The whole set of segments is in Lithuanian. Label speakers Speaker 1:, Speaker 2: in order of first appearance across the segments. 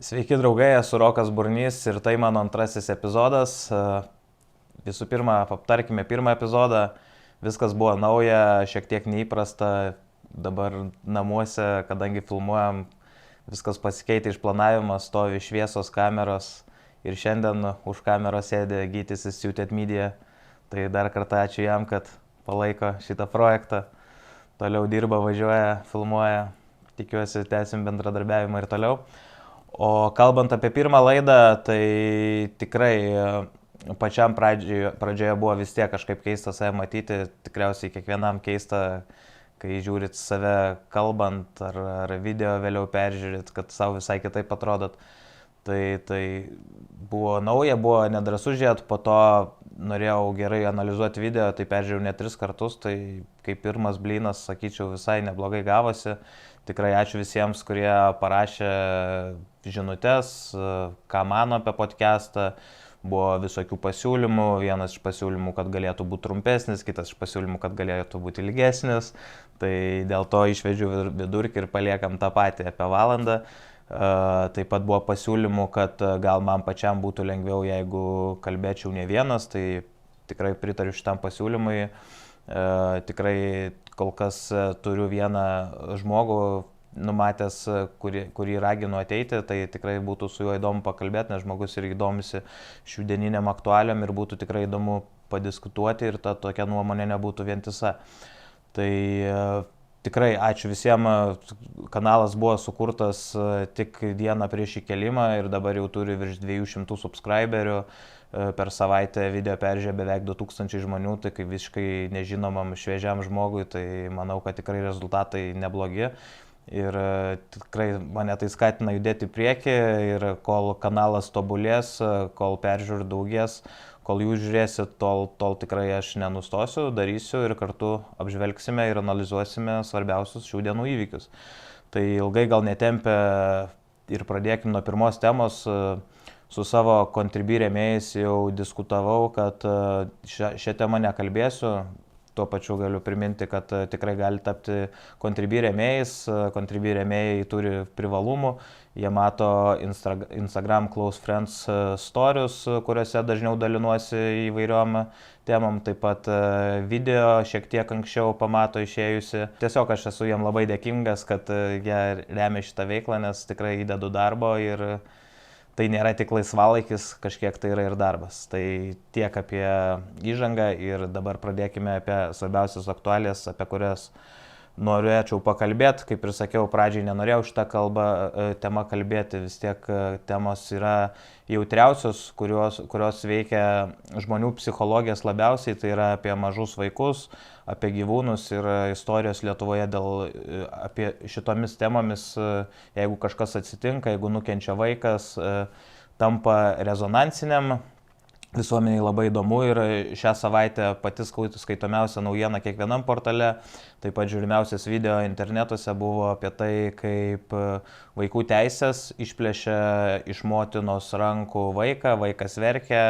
Speaker 1: Sveiki draugai, esu Rokas Burnys ir tai mano antrasis epizodas. Visų pirma, aptarkime pirmą epizodą. Viskas buvo nauja, šiek tiek neįprasta. Dabar namuose, kadangi filmuojam, viskas pasikeitė iš planavimo, stovi šviesos kameros ir šiandien už kameros sėdė Gytis Suited Media. Tai dar kartą ačiū jam, kad palaiko šitą projektą. Toliau dirba, važiuoja, filmuoja. Tikiuosi, tęsim bendradarbiavimą ir toliau. O kalbant apie pirmą laidą, tai tikrai pačiam pradžioje buvo vis tiek kažkaip keista save matyti, tikriausiai kiekvienam keista, kai žiūrit save kalbant ar video vėliau peržiūrit, kad savo visai kitaip atrodot. Tai buvo nauja, buvo nedrąsu žiūrėti, po to norėjau gerai analizuoti video, tai peržiūrėjau net 3 kartus, tai kaip pirmas blynas, sakyčiau, visai neblogai gavosi. Tikrai ačiū visiems, kurie parašė žinutes, ką mano apie podcastą. Buvo visokių pasiūlymų, vienas iš pasiūlymų, kad galėtų būti trumpesnis, kitas iš pasiūlymų, kad galėtų būti ilgesnis. Tai dėl to išvedžiu vidurkį ir paliekam tą patį apie valandą. Taip pat buvo pasiūlymų, kad gal man pačiam būtų lengviau, jeigu kalbėčiau ne vienas, tai tikrai pritariu šitam pasiūlymui. Tikrai kol kas turiu vieną žmogų numatęs, kurį raginu ateiti, tai tikrai būtų su juo įdomu pakalbėti, nes žmogus irgi domisi šiandieniniam aktualiam ir būtų tikrai įdomu padiskutuoti ir ta tokia nuomonė nebūtų vientisa. Tai tikrai ačiū visiems, kanalas buvo sukurtas tik dieną prieš įkelimą ir dabar jau turi virš 200 subscriberių. Per savaitę video peržiūrė beveik 2000 žmonių, tai kaip visiškai nežinomam šviežiam žmogui, tai manau, kad tikrai rezultatai neblogi. Ir tikrai mane tai skatina judėti į priekį ir kol kanalas tobulės, kol peržiūrų daugės, kol jūs žiūrėsit, tol tikrai aš nenustosiu, darysiu ir kartu apžvelgsime ir analizuosime svarbiausius šių dienų įvykius. Tai ilgai gal netempia ir pradėkime nuo pirmos temos. Su savo Contribui rėmėjais jau diskutavau, kad šią temą nekalbėsiu. Tuo pačiu galiu priminti, kad tikrai gali tapti Contribui rėmėjais. Contribui rėmėjai turi privalumų. Jie mato Instagram Close Friends stories, kuriuose dažniau dalinuosi įvairiom temom. Taip pat video šiek tiek anksčiau pamato išėjusi. Tiesiog aš esu jiem labai dėkingas, kad jie remia šitą veiklą, nes tikrai įdedu darbo ir tai nėra tik laisvalaikis, kažkiek tai yra ir darbas. Tai tiek apie įžangą ir dabar pradėkime apie svarbiausias aktualijas, apie kurias norėčiau pakalbėti. Kaip ir sakiau, pradžiai nenorėjau šitą temą kalbėti, vis tiek temos yra jautriausios, kurios veikia žmonių psichologijas labiausiai, tai yra apie mažus vaikus, apie gyvūnus ir istorijos Lietuvoje apie šitomis temomis, jeigu kažkas atsitinka, jeigu nukenčia vaikas, tampa rezonansiniam. Visuomeniai labai įdomu ir šią savaitę pati skaitomiausia naujiena kiekvienam portale, taip pat žiūrimiausias video internetuose buvo apie tai, kaip vaikų teisės išplėšia iš motinos rankų vaiką, vaikas verkia,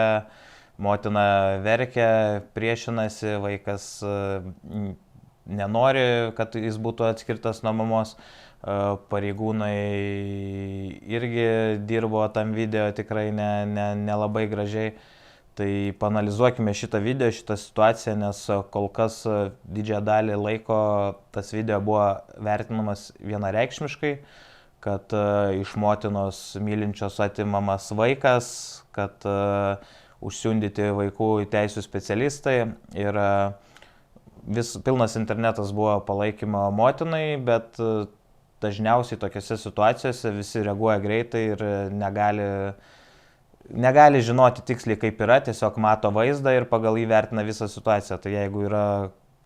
Speaker 1: motina verkia, priešinasi, vaikas nenori, kad jis būtų atskirtas nuo mamos. Pareigūnai irgi dirbo tam video tikrai nelabai gražiai. Tai panalizuokime šitą video, šitą situaciją, nes kol kas didžiąją dalį laiko tas video buvo vertinamas vienareikšmiškai, kad iš motinos mylinčios atimamas vaikas, kad užsiundyti vaikų teisų specialistai ir pilnas internetas buvo palaikymo motinai, bet dažniausiai tokiose situacijose visi reaguoja greitai ir negali žinoti tiksliai kaip yra, tiesiog mato vaizdą ir pagal jį vertina visą situaciją. Tai jeigu yra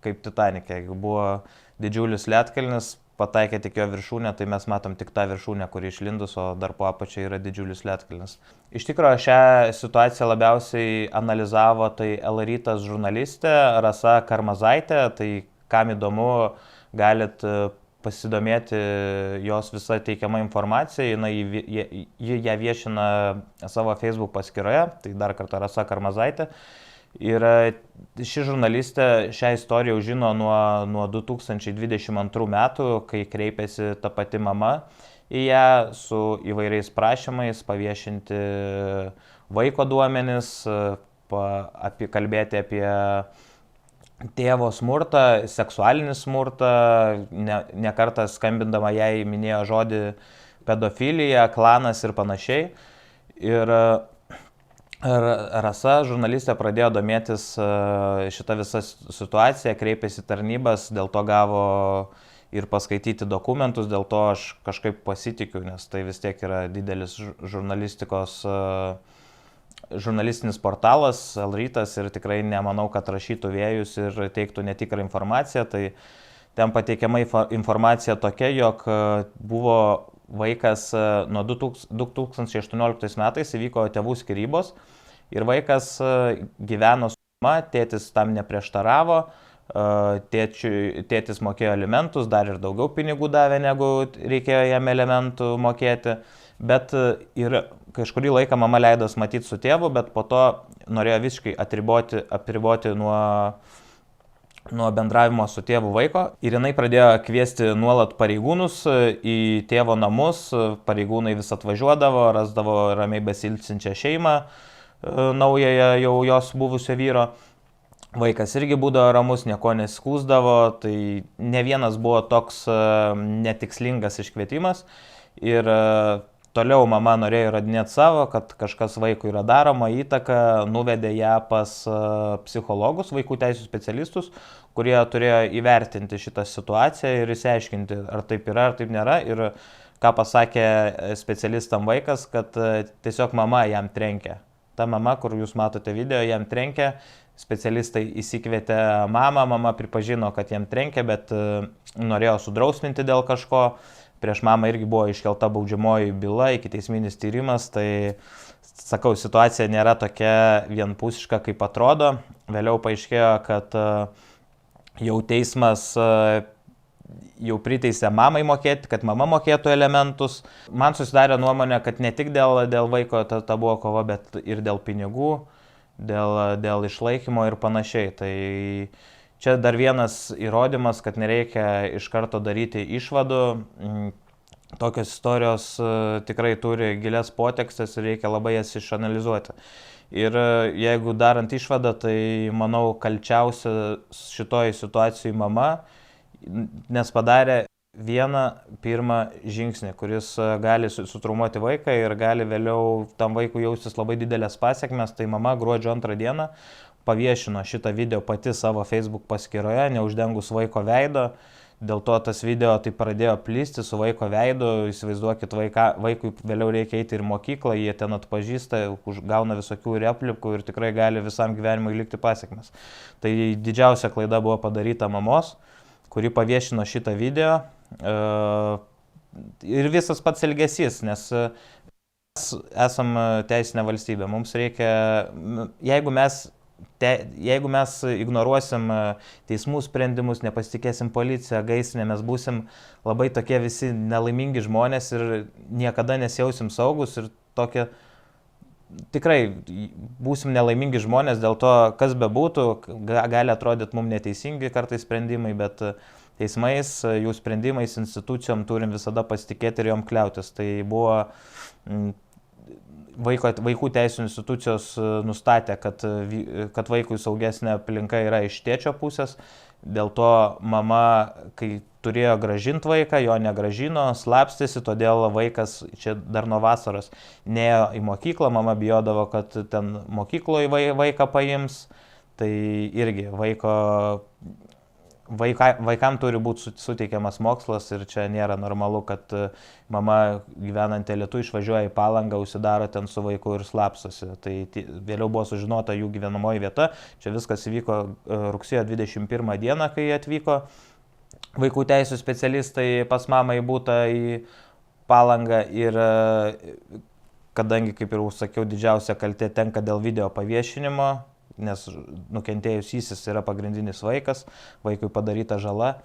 Speaker 1: kaip Titanic'e, jeigu buvo didžiulis ledkalnis, pataikė tik jo viršūnę, tai mes matom tik tą viršūnę, kuri išlindus, o dar po apačiai yra didžiulis ledkalnis. Iš tikrųjų, šią situaciją labiausiai analizavo tai L-Rytas žurnalistė Rasa Karmazaitė, tai kam įdomu, galit pasidomėti jos visą teikiamą informaciją, ji ją viešina savo Facebook paskyroje, tai dar kartą Rasa Karmazaitė. Ir ši žurnalistė šią istoriją žino nuo 2022 metų, kai kreipėsi ta pati mama į ją su įvairiais prašymais paviešinti vaiko duomenis, kalbėti apie tėvo smurtą, seksualinį smurtą, ne kartą skambindama jai minėjo žodį pedofilija, klanas ir panašiai. Ir Rasa, žurnalistė, pradėjo domėtis šitą visą situaciją, kreipėsi tarnybas, dėl to gavo ir paskaityti dokumentus, dėl to aš kažkaip pasitikiu, nes tai vis tiek yra didelis žurnalistinis portalas, L-rytas, ir tikrai nemanau, kad rašytų vėjus ir teiktų netikrą informaciją. Tai ten pateikiama informacija tokia, jog buvo vaikas nuo 2018 metais įvyko tėvų skyrybos ir vaikas gyveno su mama, tėtis tam neprieštaravo, tėtis mokėjo alimentus, dar ir daugiau pinigų davė, negu reikėjo jam alimentų mokėti, bet ir kažkurį laiką mama leidos matyti su tėvu, bet po to norėjo visiškai apriboti nuo bendravimo su tėvu vaiko ir jinai pradėjo kviesti nuolat pareigūnus į tėvo namus, pareigūnai vis atvažiuodavo, rasdavo ramiai besilsinčią šeimą, naująją jau jos buvusio vyro. Vaikas irgi būdavo ramus, nieko neskūsdavo, tai ne vienas buvo toks netikslingas iškvietimas ir toliau mama norėjo įrodinėti savo, kad kažkas vaikui yra daroma, įtaka, nuvedė ją pas psichologus, vaikų teisų specialistus, kurie turėjo įvertinti šitą situaciją ir išsiaiškinti, ar taip yra, ar taip nėra. Ir ką pasakė specialistam vaikas, kad tiesiog mama jam trenkė. Ta mama, kur jūs matote video, jam trenkė, specialistai įsikvietė mamą, mama pripažino, kad jam trenkė, bet norėjo sudrausminti dėl kažko. Prieš mamą irgi buvo iškelta baudžiamoji byla, ikiteisminis tyrimas, tai, sakau, situacija nėra tokia vienpusiška, kaip atrodo. Vėliau paaiškėjo, kad jau teismas jau priteisė mamai mokėti, kad mama mokėtų alimentus. Man susidarė nuomonė, kad ne tik dėl vaiko ta buvo kova, bet ir dėl pinigų, dėl išlaikymo ir panašiai. Tai čia dar vienas įrodymas, kad nereikia iš karto daryti išvadų. Tokios istorijos tikrai turi gilias potekstes ir reikia labai jas išanalizuoti. Ir jeigu darant išvadą, tai manau kalčiausia šitoj situacijai mama, nes padarė vieną pirmą žingsnį, kuris gali sutraumuoti vaiką ir gali vėliau tam vaikui jaustis labai didelės pasiekmes. Tai mama gruodžio 2 dieną paviešino šitą video pati savo Facebook paskyroje, neuždengus vaiko veido. Dėl to tas video tai pradėjo plisti su vaiko veidu. Įsivaizduokit, vaikui vėliau reikia eiti ir mokyklą, jie ten atpažįsta, gauna visokių replikų ir tikrai gali visam gyvenimui likti pasiekmes. Tai didžiausia klaida buvo padaryta mamos, kuri paviešino šitą video. Ir visas pats elgesys, nes mes esam teisinė valstybė. Mums reikia, jeigu mes ignoruosim teismų sprendimus, nepasitikėsim policiją, gaisrinę, mes būsim labai tokie visi nelaimingi žmonės ir niekada nesijausim saugus ir tokie tikrai būsim nelaimingi žmonės, dėl to, kas bebūtų, gali atrodyti mums neteisingi kartais sprendimai, bet teismais, jų sprendimais, institucijom turim visada pasitikėti ir jom kliautis. Tai buvo vaikų teisų institucijos nustatė, kad vaikui saugesnė aplinka yra iš tėčio pusės, dėl to mama, kai turėjo grąžinti vaiką, jo negrąžino, slapstėsi, todėl vaikas čia dar nuo vasaros nėjo į mokyklą, mama bijodavo, kad ten mokykloje vaiką paims, tai irgi vaikam turi būti suteikiamas mokslas ir čia nėra normalu, kad mama gyvenantį Alytuj išvažiuoja į Palangą, užsidaro ten su vaiku ir slapstosi. Tai vėliau buvo sužinota jų gyvenamoji vieta. Čia viskas įvyko rugsėjo 21 dieną, kai atvyko vaikų teisų specialistai pas mamą į butą į Palangą ir kadangi, kaip ir sakiau, didžiausia kaltė tenka dėl video paviešinimo, nes nukentėjusysis yra pagrindinis vaikas, vaikui padaryta žala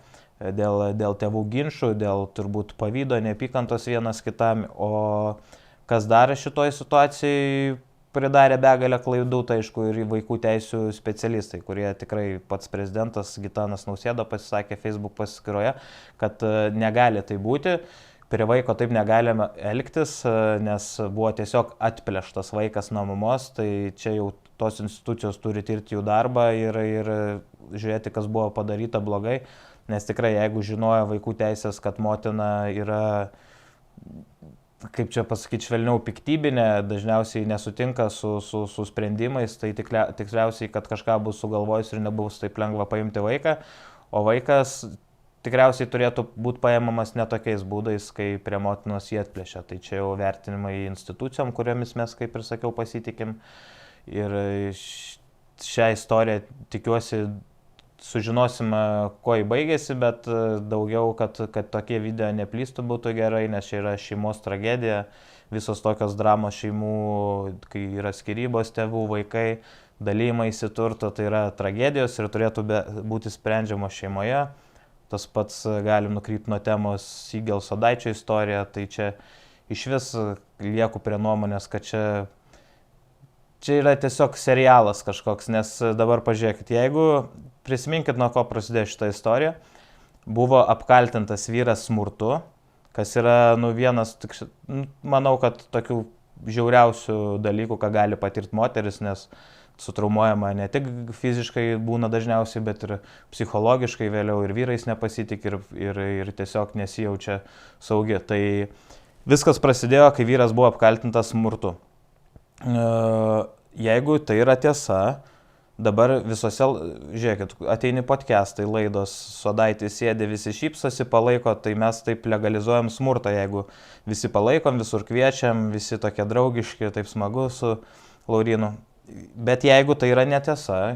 Speaker 1: dėl tėvų ginčų, dėl turbūt pavydo, neapykantos vienas kitam, o kas dar šitoj situacijai pridarė begalę klaidų, tai aišku ir vaikų teisų specialistai, kurie tikrai pats prezidentas Gitanas Nausėda pasisakė Facebook paskyroje, kad negali tai būti. prie vaiko taip negalime elgtis, nes buvo tiesiog atplėštas vaikas nuo mamos, tai čia jau tos institucijos turi tirti jų darbą ir žiūrėti, kas buvo padaryta blogai, nes tikrai jeigu žinojo vaikų teisės, kad motina yra, kaip čia pasakyti, švelniau piktybinė, dažniausiai nesutinka su sprendimais, tai tikriausiai, kad kažką bus sugalvojus ir nebus taip lengva paimti vaiką, o vaikas tikriausiai turėtų būti paimamas ne tokiais būdais, kai prie motinos jį atplėšia. Tai čia jau vertinimai institucijom, kuriomis mes, kaip ir sakiau, pasitikim. Ir šią istoriją tikiuosi sužinosime, kuo jį baigėsi, bet daugiau, kad tokie video neplystų būtų gerai, nes čia yra šeimos tragedija. Visos tokios dramos šeimų, kai yra skyrybos tėvų, vaikai, dalymaisi turto, tai yra tragedijos ir turėtų būti sprendžiamos šeimoje. Tas pats galim nukrypti nuo temos Sigel Sodaičio istorija, tai čia iš vis lieku prie nuomonės, kad čia yra tiesiog serialas kažkoks, nes dabar pažiūrėkit, jeigu prisiminkit, nuo ko prasidėjo šitą istoriją, buvo apkaltintas vyras smurtu, kas yra vienas, manau, kad tokių žiauriausių dalykų, ką gali patirti moteris, nes sutraumuojama ne tik fiziškai būna dažniausiai, bet ir psichologiškai vėliau ir vyrais nepasitik ir tiesiog nesijaučia saugi. Tai viskas prasidėjo, kai vyras buvo apkaltintas smurtu. Jeigu tai yra tiesa, dabar visose, žiūrėkit, ateini podcastai, laidos, Sodaitis sėdi, visi šypsosi, palaiko, tai mes taip legalizuojam smurtą, jeigu visi palaikom, visur kviečiam, visi tokie draugiški, taip smagu su Laurynu. Bet jeigu tai yra netiesa,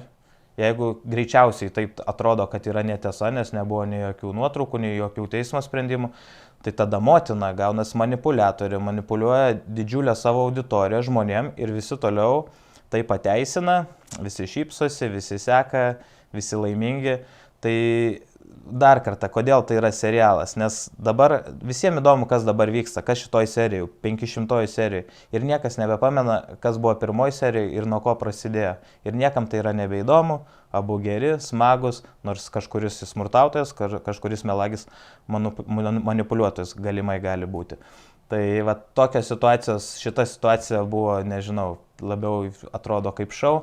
Speaker 1: jeigu greičiausiai taip atrodo, kad yra netiesa, nes nebuvo nei jokių nuotraukų, nei jokių teismo sprendimų, tai tada motina gaunasi manipuliatorė, manipuliuoja didžiulę savo auditoriją žmonėm ir visi toliau tai pateisina, visi šypsosi, visi seka, visi laimingi. Tai dar kartą, kodėl tai yra serialas, nes dabar visiems įdomu, kas dabar vyksta, kas šitoj serijai, 500 serijai. Ir niekas nebepamena, kas buvo pirmoji serija ir nuo ko prasidėjo. Ir niekam tai yra nebeįdomu, abu geri, smagus, nors kažkuris smurtautojas, kažkuris melagis manipuliuotojas galimai gali būti. Tai va tokios situacijos, šita situacija buvo, nežinau, labiau atrodo kaip šou.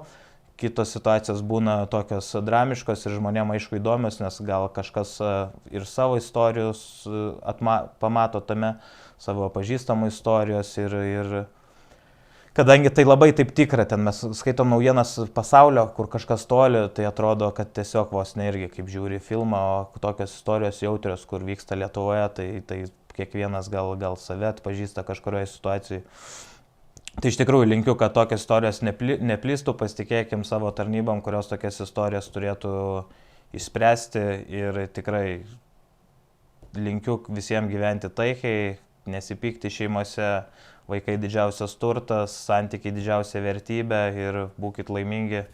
Speaker 1: Kitos situacijos būna tokios dramiškos ir žmonėms aišku įdomios, nes gal kažkas ir savo istorijos pamato tame, savo pažįstamų istorijos ir kadangi tai labai taip tikra, ten mes skaitom naujienas pasaulio, kur kažkas toli, tai atrodo, kad tiesiog vos ne irgi kaip žiūri filmą, o tokios istorijos jautrios, kur vyksta Lietuvoje, tai kiekvienas gal save atpažįsta kažkurioje situacijoje. Tai iš tikrųjų linkiu, kad tokios istorijos neplystų, pasitikėkim savo tarnybom, kurios tokias istorijas turėtų išspręsti ir tikrai linkiu visiems gyventi taikiai, nesipykti šeimose, vaikai didžiausias turtas, santykiai didžiausia vertybė ir būkit laimingi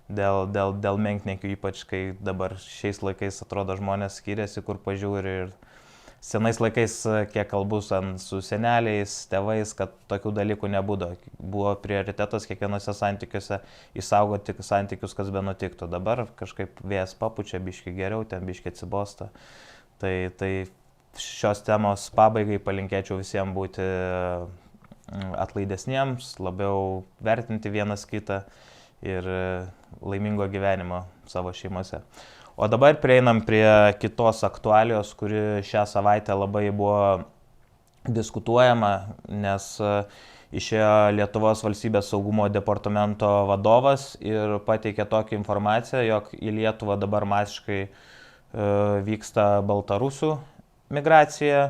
Speaker 1: dėl menkniekių, ypač kai dabar šiais laikais atrodo žmonės skiriasi, kur pažiūri ir senais laikais, kiek kalbu su seneliais, tėvais, kad tokių dalykų nebūdavo. Buvo prioritetas kiekvienose santykiuose išsaugoti santykius, kas be nutiktų. Dabar kažkaip vėjas papučia, biški geriau, ten biški atsibosta. Tai šios temos pabaigai palinkėčiau visiems būti atlaidesniems, labiau vertinti vienas kitą ir laimingo gyvenimo savo šeimose. O dabar prieinam prie kitos aktualijos, kuri šią savaitę labai buvo diskutuojama, nes išėjo Lietuvos valstybės saugumo departamento vadovas ir pateikė tokią informaciją, jog į Lietuvą dabar masiškai vyksta baltarusių migracija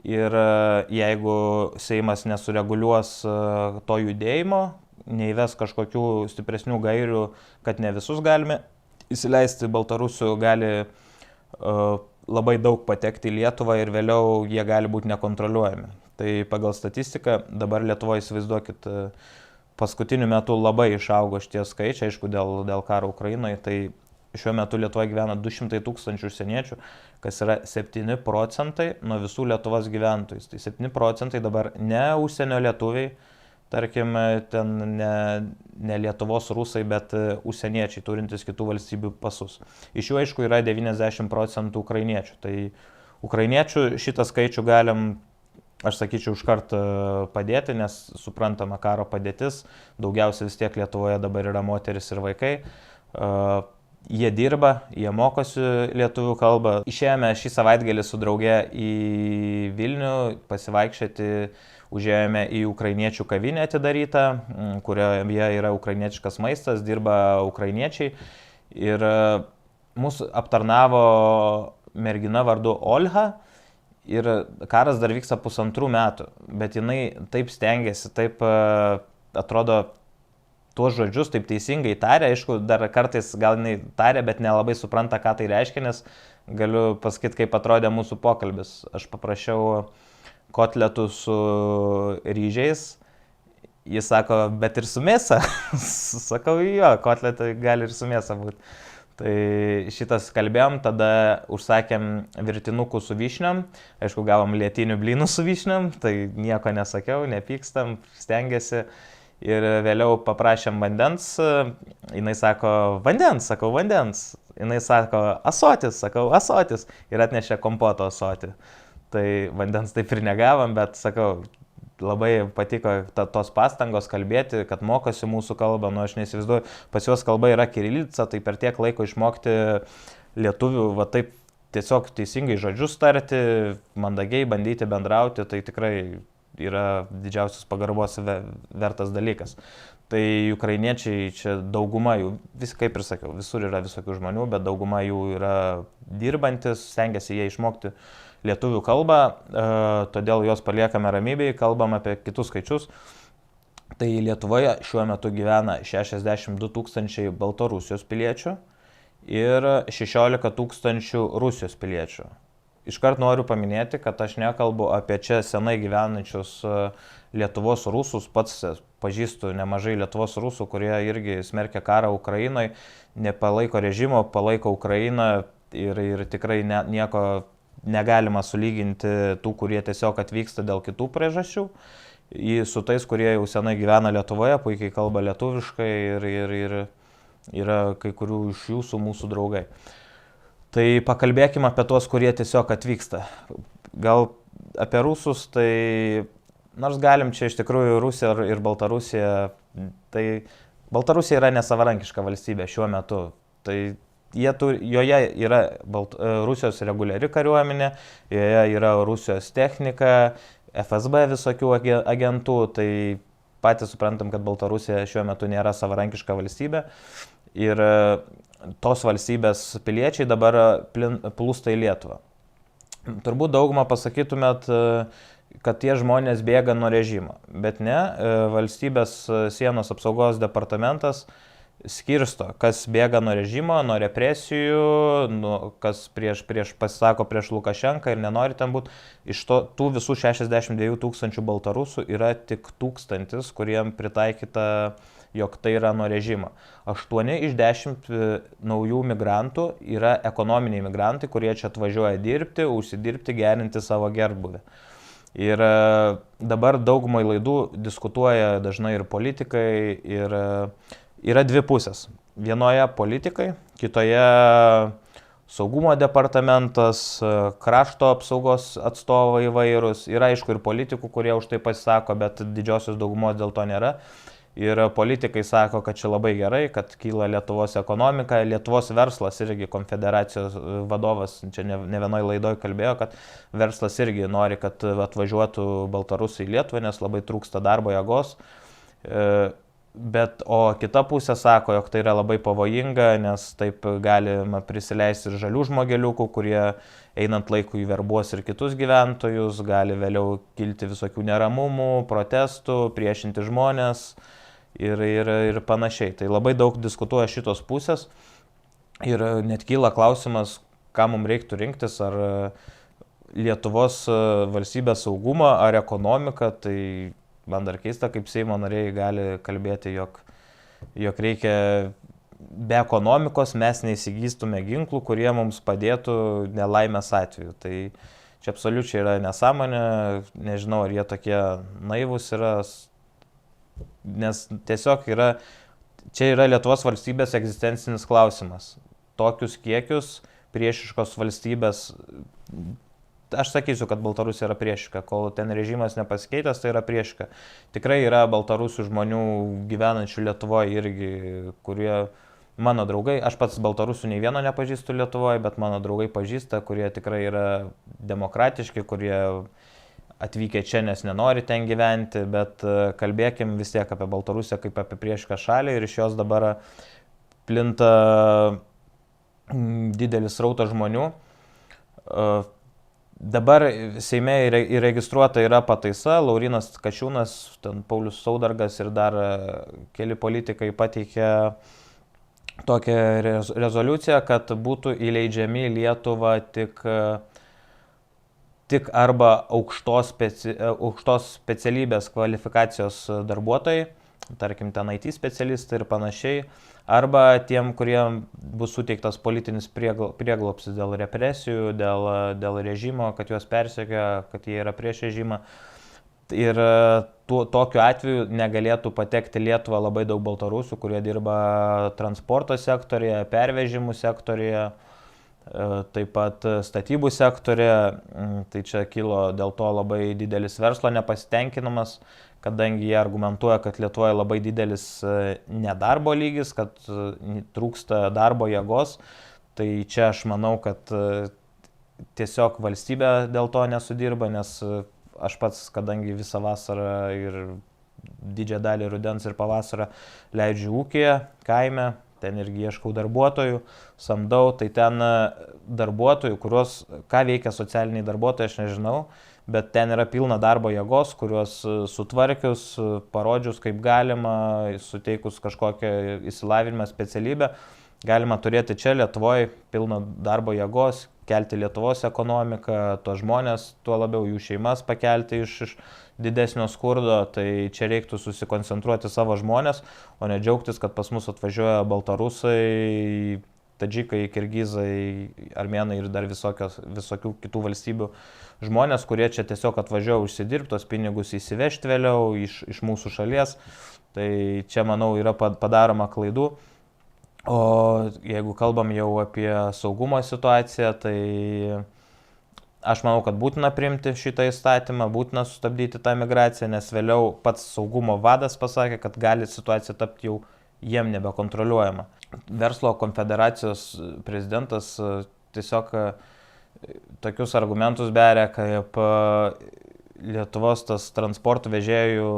Speaker 1: ir jeigu Seimas nesureguliuos to judėjimo, neįves kažkokių stipresnių gairių, kad ne visus galime įsileisti, baltarusių gali labai daug patekti į Lietuvą ir vėliau jie gali būti nekontroliuojami. Tai pagal statistiką dabar Lietuvoje, įsivaizduokit, paskutiniu metu labai išaugo šitie skaičiai, aišku, dėl karo Ukrainoje, tai šiuo metu Lietuvoje gyvena 200 000 užsieniečių, kas yra 7% nuo visų Lietuvos gyventojų. Tai 7% dabar ne užsienio lietuviai, tarkim, ten ne Lietuvos rusai, bet užsieniečiai turintys kitų valstybių pasus. Iš jų, aišku, yra 90% ukrainiečių. Tai ukrainiečių šitą skaičių galim aš sakyčiau, iškart padėti, nes suprantama karo padėtis, daugiausia vis tiek Lietuvoje dabar yra moteris ir vaikai. Jie dirba, jie mokosi lietuvių kalbą. Išėjome šį savaitgalį su drauge į Vilnių pasivaikščioti, užėjome į ukrainiečių kavinę atidarytą, kurioje yra ukrainietiškas maistas, dirba ukrainiečiai. Ir mūsų aptarnavo mergina vardu Olha. Ir karas dar vyksta 1,5 metų, bet jinai taip stengiasi, taip atrodo tuos žodžius taip teisingai tarė, aišku, dar kartais gal jinai tarė, bet nelabai supranta, ką tai reiškia, nes galiu pasakyti, kaip atrodė mūsų pokalbis. Aš paprašiau kotletų su ryžiais, jis sako, bet ir su mėsa. Sakau, jo, kotletai gali ir su mėsa būti. Tai šitas kalbėjom, tada užsakėm virtinukų su vyšniom, aišku, gavom lietinių blynų su vyšniom, tai nieko nesakiau, nepykstam, stengiasi. Ir vėliau paprašėm vandens, jinai sako, vandens, sakau, vandens. Jinai sako, asotis, sakau, asotis. Ir atnešė kompoto asotį. Tai vandens taip ir negavom, bet sakau, labai patiko tos pastangos kalbėti, kad mokosi mūsų kalbą, nu aš neįsivaizduoju, pas juos kalba yra kirilica, tai per tiek laiko išmokti lietuvių, va taip tiesiog teisingai žodžius tarti, mandagiai bandyti bendrauti, tai tikrai yra didžiausias pagarbos vertas dalykas. Tai ukrainiečiai čia dauguma jų, kaip ir sakiau, visur yra visokių žmonių, bet dauguma jų yra dirbantis, stengiasi jie išmokti lietuvių kalbą, todėl juos paliekame ramybėje, kalbam apie kitus skaičius. Tai Lietuvoje šiuo metu gyvena 62 000 Baltarusijos piliečių ir 16 000 Rusijos piliečių. Iškart noriu paminėti, kad aš nekalbu apie čia senai gyvenančius Lietuvos rusus, pats pažįstu nemažai Lietuvos rusų, kurie irgi smerkia karą Ukrainoje, nepalaiko režimo, palaiko Ukrainą ir tikrai nieko negalima sulyginti tų, kurie tiesiog atvyksta dėl kitų priežasčių, su tais, kurie jau senai gyvena Lietuvoje, puikiai kalba lietuviškai ir yra kai kurių iš jūsų mūsų draugai. Tai pakalbėkime apie tuos, kurie tiesiog atvyksta. Gal apie rusus, tai nors galim čia iš tikrųjų Rusija ir Baltarusija, tai Baltarusija yra nesavarankiška valstybė šiuo metu. Tai joje yra Rusijos reguliari kariuomenė, joje yra Rusijos technika, FSB visokių agentų, tai patys suprantam, kad Baltarusija šiuo metu nėra savarankiška valstybė ir tos valstybės piliečiai dabar plūsta į Lietuvą. Turbūt daugumą pasakytumėt, kad tie žmonės bėga nuo režimo, bet ne, valstybės sienos apsaugos departamentas skirsto, kas bėga nuo režimo, nuo represijų, kas pasisako prieš Lukašenką ir nenori ten būti. Iš tų visų 62 000 baltarusų yra tik 1000, kuriem pritaikyta, jog tai yra nuo režimo. 8 iš 10 naujų migrantų yra ekonominiai migrantai, kurie čia atvažiuoja dirbti, užsidirbti, gerinti savo gerbuvį. Ir dabar daugumai laidų diskutuoja dažnai ir politikai, ir yra dvi pusės. Vienoje politikai, kitoje saugumo departamentas, krašto apsaugos atstovai įvairūs. Yra aišku ir politikų, kurie už tai pasisako, bet didžiosios daugumos dėl to nėra. Ir politikai sako, kad čia labai gerai, kad kyla Lietuvos ekonomika. Lietuvos verslas irgi, konfederacijos vadovas čia ne vienoje laidoje kalbėjo, kad verslas irgi nori, kad atvažiuotų baltarusai į Lietuvą, nes labai trūksta darbo jėgos. O kita pusė sako, jog tai yra labai pavojinga, nes taip galima prisileisti ir žalių žmogeliukų, kurie einant laikui verbuos ir kitus gyventojus, gali vėliau kilti visokių neramumų, protestų, priešinti žmonės ir panašiai. Tai labai daug diskutuoja šitos pusės ir net kyla klausimas, ką mums reiktų rinktis, ar Lietuvos valstybės saugumą, ar ekonomiką. Tai man dar keista, kaip Seimo nariai gali kalbėti, jog reikia be ekonomikos mes neįsigystume ginklų, kurie mums padėtų nelaimės atveju. Tai čia absoliučiai yra nesąmonė, nežinau, ar jie tokie naivūs yra, nes tiesiog čia yra Lietuvos valstybės egzistencinis klausimas. Tokius kiekius priešiškos valstybės aš sakysiu, kad Baltarusija yra priešiška, kol ten režimas nepasikeitęs, tai yra priešiška. Tikrai yra baltarusių žmonių gyvenančių Lietuvoje irgi, kurie mano draugai, aš pats baltarusių nei vieno nepažįstu Lietuvoje, bet mano draugai pažįsta, kurie tikrai yra demokratiški, kurie atvykę čia, nes nenori ten gyventi, bet kalbėkim vis tiek apie Baltarusiją kaip apie priešišką šalį ir iš jos dabar plinta didelis srautas žmonių. Dabar Seime įregistruota yra pataisa, Laurynas Kasčiūnas, ten Paulius Saudargas ir dar keli politikai pateikė tokią rezoliuciją, kad būtų įleidžiami į Lietuvą tik arba aukštos specialybės kvalifikacijos darbuotojai, tarkim ten IT specialistai ir panašiai, arba tiem, kuriem bus suteiktas politinis prieglobstis dėl represijų, dėl režimo, kad juos persekioja, kad jie yra prieš režimą. Ir tokiu atveju negalėtų patekti Lietuvą labai daug baltarusių, kurie dirba transporto sektorėje, pervežimų sektorėje, taip pat statybų sektorėje. Tai čia kilo dėl to labai didelis verslo nepasitenkinimas, kadangi jie argumentuoja, kad Lietuvoje labai didelis nedarbo lygis, kad trūksta darbo jėgos. Tai čia aš manau, kad tiesiog valstybė dėl to nesudirba, nes aš pats, kadangi visą vasarą ir didžiąją dalį rudens ir pavasarą leidžiu ūkyje, kaime, ten irgi ieškau darbuotojų, samdau, tai ten darbuotojų, ką veikia socialiniai darbuotojai, aš nežinau, bet ten yra pilna darbo jėgos, kuriuos sutvarkius, parodžius kaip galima, suteikus kažkokią išsilavinimą, specialybę, galima turėti čia Lietuvoje pilną darbo jėgos, kelti Lietuvos ekonomiką, tuos žmonės, tuo labiau jų šeimas pakelti iš didesnio skurdo, tai čia reiktų susikoncentruoti savo žmonės, o ne džiaugtis, kad pas mus atvažiuoja baltarusai, tadžikai, kirgizai, armėnai ir dar visokių kitų valstybių žmonės, kurie čia tiesiog atvažiuoja užsidirbti, tos pinigus įsivežti vėliau iš mūsų šalies. Tai čia, manau, yra padaroma klaidų. O jeigu kalbam jau apie saugumo situaciją, tai aš manau, kad būtina priimti šitą įstatymą, būtina sustabdyti tą migraciją, nes vėliau pats saugumo vadas pasakė, kad gali situacija tapti jau jiem nebekontroliuojama. Verslo konfederacijos prezidentas tiesiog tokius argumentus beria, kaip Lietuvos tas transporto vežėjų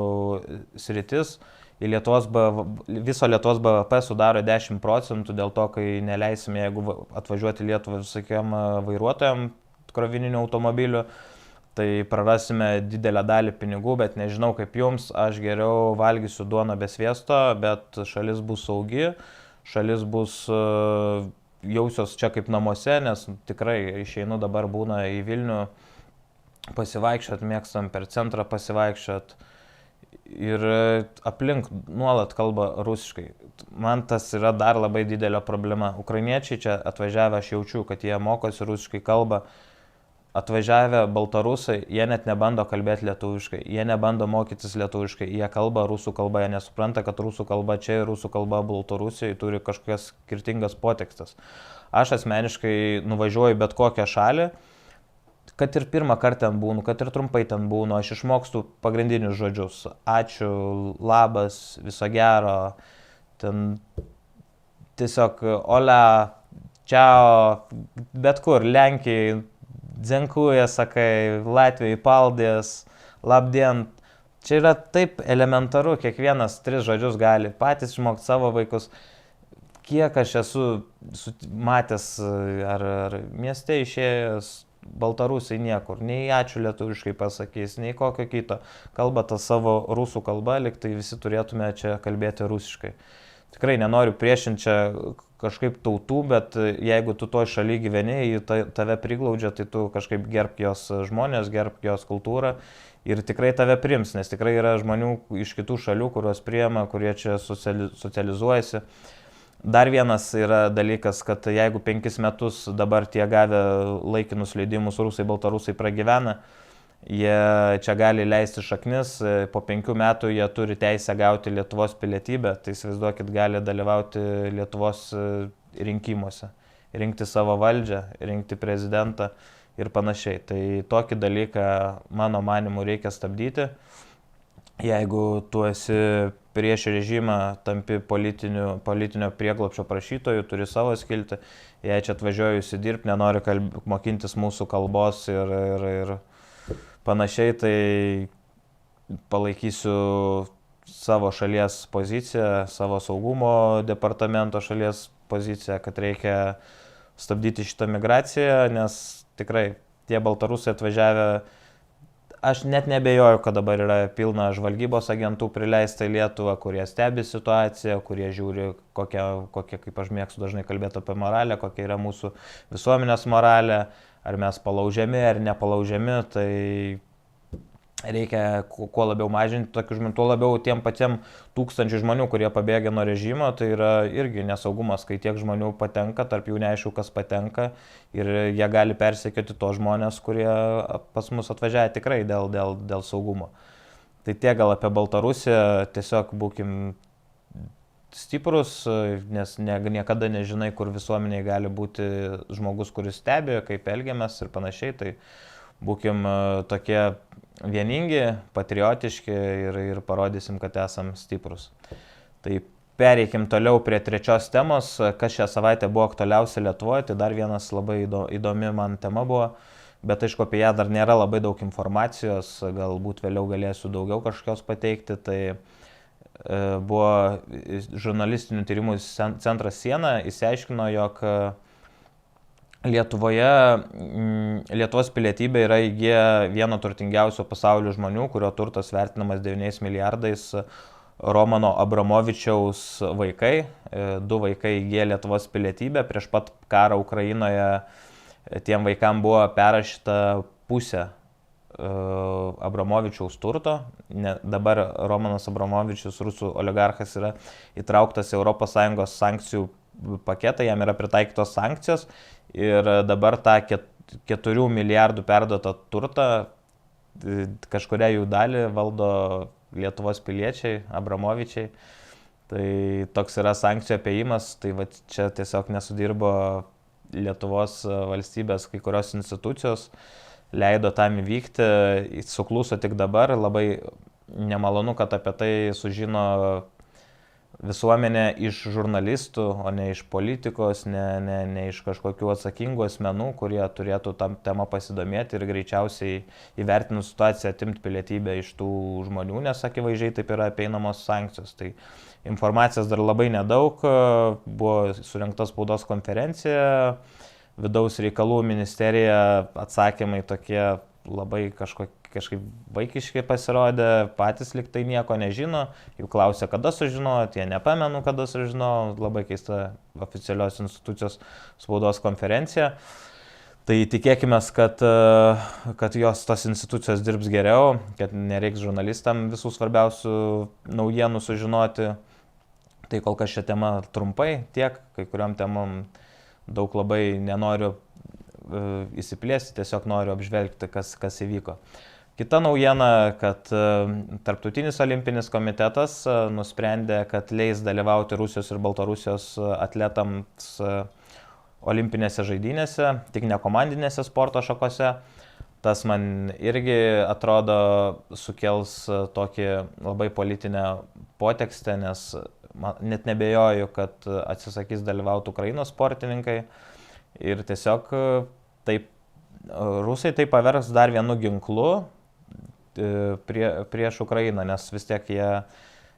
Speaker 1: sritis, viso Lietuvos BVP sudaro 10%, dėl to, kai neleisime, jeigu atvažiuoti Lietuvą visokiem vairuotojam krovininių automobilių, tai prarasime didelę dalį pinigų, bet nežinau kaip jums, aš geriau valgysiu duoną be sviesto, bet šalis bus saugi, šalis bus jausios čia kaip namuose, nes tikrai išeinu dabar būna į Vilnių pasivaikščiot, mėgstam per centrą pasivaikščiot ir aplink nuolat kalba rusiškai. Man tas yra dar labai didelė problema. Ukrainiečiai čia atvažiavę, aš jaučiu, kad jie mokosi rusiškai kalbą. Atvažiavę baltarusai, jie net nebando kalbėti lietuviškai, jie nebando mokytis lietuviškai, jie kalba rusų kalba, jie nesupranta, kad rusų kalba čia ir rusų kalba Baltarusijoje turi kažkokias skirtingas potekstes. Aš asmeniškai nuvažiuoju bet kokią šalį, kad ir pirmą kartą ten būnu, kad ir trumpai ten būnu, aš išmokstu pagrindinius žodžius. Ačiū, labas, viso gero, ten tiesiog olia, čiao, bet kur, Lenkijai, Dzenkuja, sakai, Latvijai, Paldės, labdien. Čia yra taip elementaru, kiekvienas 3 žodžius gali patys išmokti savo vaikus. Kiek aš esu matęs ar mieste išėjęs, baltarusiai niekur, nei ačiū lietuviškai pasakys, nei kokio kito. Kalba tą savo rusų kalbą, lyg tai visi turėtume čia kalbėti rusiškai. Tikrai nenoriu priešinti čia kažkaip tautų, bet jeigu tu toj šaly gyveni, jį tave priglaudžia, tai tu kažkaip gerbk jos žmonės, gerbk jos kultūrą ir tikrai tave priims, nes tikrai yra žmonių iš kitų šalių, kurios priima, kurie čia socializuojasi. Dar vienas yra dalykas, kad jeigu 5 metus dabar tie gavę laikinus leidimus rusai, baltarusai pragyvena, jie čia gali leisti šaknis, po 5 metų jie turi teisę gauti Lietuvos pilietybę, tai įsivaizduokit, gali dalyvauti Lietuvos rinkimuose, rinkti savo valdžią, rinkti prezidentą ir panašiai. Tai tokį dalyką, mano manimu, reikia stabdyti. Jeigu tu esi prieš režimą, tampi politinio prieglobsčio prašytojų, turi savo skiltį, jei čia atvažiuoju įsidirbti, nenori mokintis mūsų kalbos ir panašiai, tai palaikysiu savo šalies poziciją, savo saugumo departamento šalies poziciją, kad reikia stabdyti šitą migraciją, nes tikrai tie baltarusai atvažiavę, aš net nebejoju, kad dabar yra pilna žvalgybos agentų prileista į Lietuvą, kurie stebi situaciją, kurie žiūri, kokia, kaip aš mėgstu dažnai kalbėti apie moralę, kokia yra mūsų visuomenės moralė, ar mes palaužiami ar nepalaužiami, tai reikia kuo labiau mažinti tokių žmonių, tuo labiau tiem patiem tūkstančių žmonių, kurie pabėgė nuo režimo, tai yra irgi nesaugumas, kai tiek žmonių patenka, tarp jų neaišku, kas patenka ir jie gali persekioti tos žmonės, kurie pas mus atvažiavo tikrai dėl saugumo. Tai tiek gal apie Baltarusiją, tiesiog būkim stiprus, nes niekada nežinai, kur visuomeniai gali būti žmogus, kuris stebi, kaip elgiamės ir panašiai, tai būkim tokie vieningi, patriotiški ir parodysim, kad esam stiprus. Tai pereikim toliau prie trečios temos, kas šią savaitę buvo aktualiausia Lietuvoje, tai dar vienas labai įdomi man tema buvo, bet aišku, apie ją dar nėra labai daug informacijos, galbūt vėliau galėsiu daugiau kažkokios pateikti, tai buvo žurnalistinių tyrimų centras Siena, išsiaiškino, jog Lietuvos pilietybė yra įgyję vieno turtingiausio pasaulio žmonių, kurio turtas vertinamas 9 milijardais, Romano Abramovičiaus vaikai. 2 vaikai įgyję Lietuvos pilietybę, prieš pat karą Ukrainoje tiem vaikam buvo perrašyta pusė Abramovičiaus turto. Dabar Romanas Abramovičius, rusų oligarchas, yra įtrauktas į ES sankcijų paketą, jam yra pritaikytos sankcijos ir dabar tą 4 milijardų perduotą turtą, kažkuria jų dalį valdo Lietuvos piliečiai, Abramovičiai. Tai toks yra sankcijų apėjimas, tai va čia tiesiog nesudirbo Lietuvos valstybės kai kurios institucijos, leido tam įvykti, sukluso tik dabar, labai nemalonu, kad apie tai sužino visuomenė iš žurnalistų, o ne iš politikos, ne iš kažkokių atsakingų asmenų, kurie turėtų tam temą pasidomėti ir greičiausiai įvertinus situaciją atimti pilietybę iš tų žmonių, nes akivaizdžiai taip yra apeinamos sankcijos. Tai informacijos dar labai nedaug, buvo surinkta spaudos konferencija, vidaus reikalų ministerija atsakymai tokie labai kažkaip vaikiškai pasirodė, patys liktai nieko nežino, jų klausė, kada sužinojot, jie nepamenu, kada sužinojo, labai keista oficialios institucijos spaudos konferencija. Tai tikėkime, kad tos institucijos dirbs geriau, kad nereiks žurnalistam visų svarbiausių naujienų sužinoti. Tai kol kas šią temą trumpai, tiek, kai kuriam temam daug labai nenoriu įsiplėsti, tiesiog noriu apžvelgti, kas įvyko. Kita naujiena, kad Tarptautinis olimpinis komitetas nusprendė, kad leis dalyvauti Rusijos ir Baltarusijos atletams olimpinėse žaidynėse, tik ne komandinėse sporto šakose. Tas man irgi atrodo sukels tokį labai politinę potekstę, nes net nebejoju, kad atsisakys dalyvauti Ukrainos sportininkai ir tiesiog taip, rusai tai pavers dar vienu ginklu prieš Ukrainą, nes vis tiek jie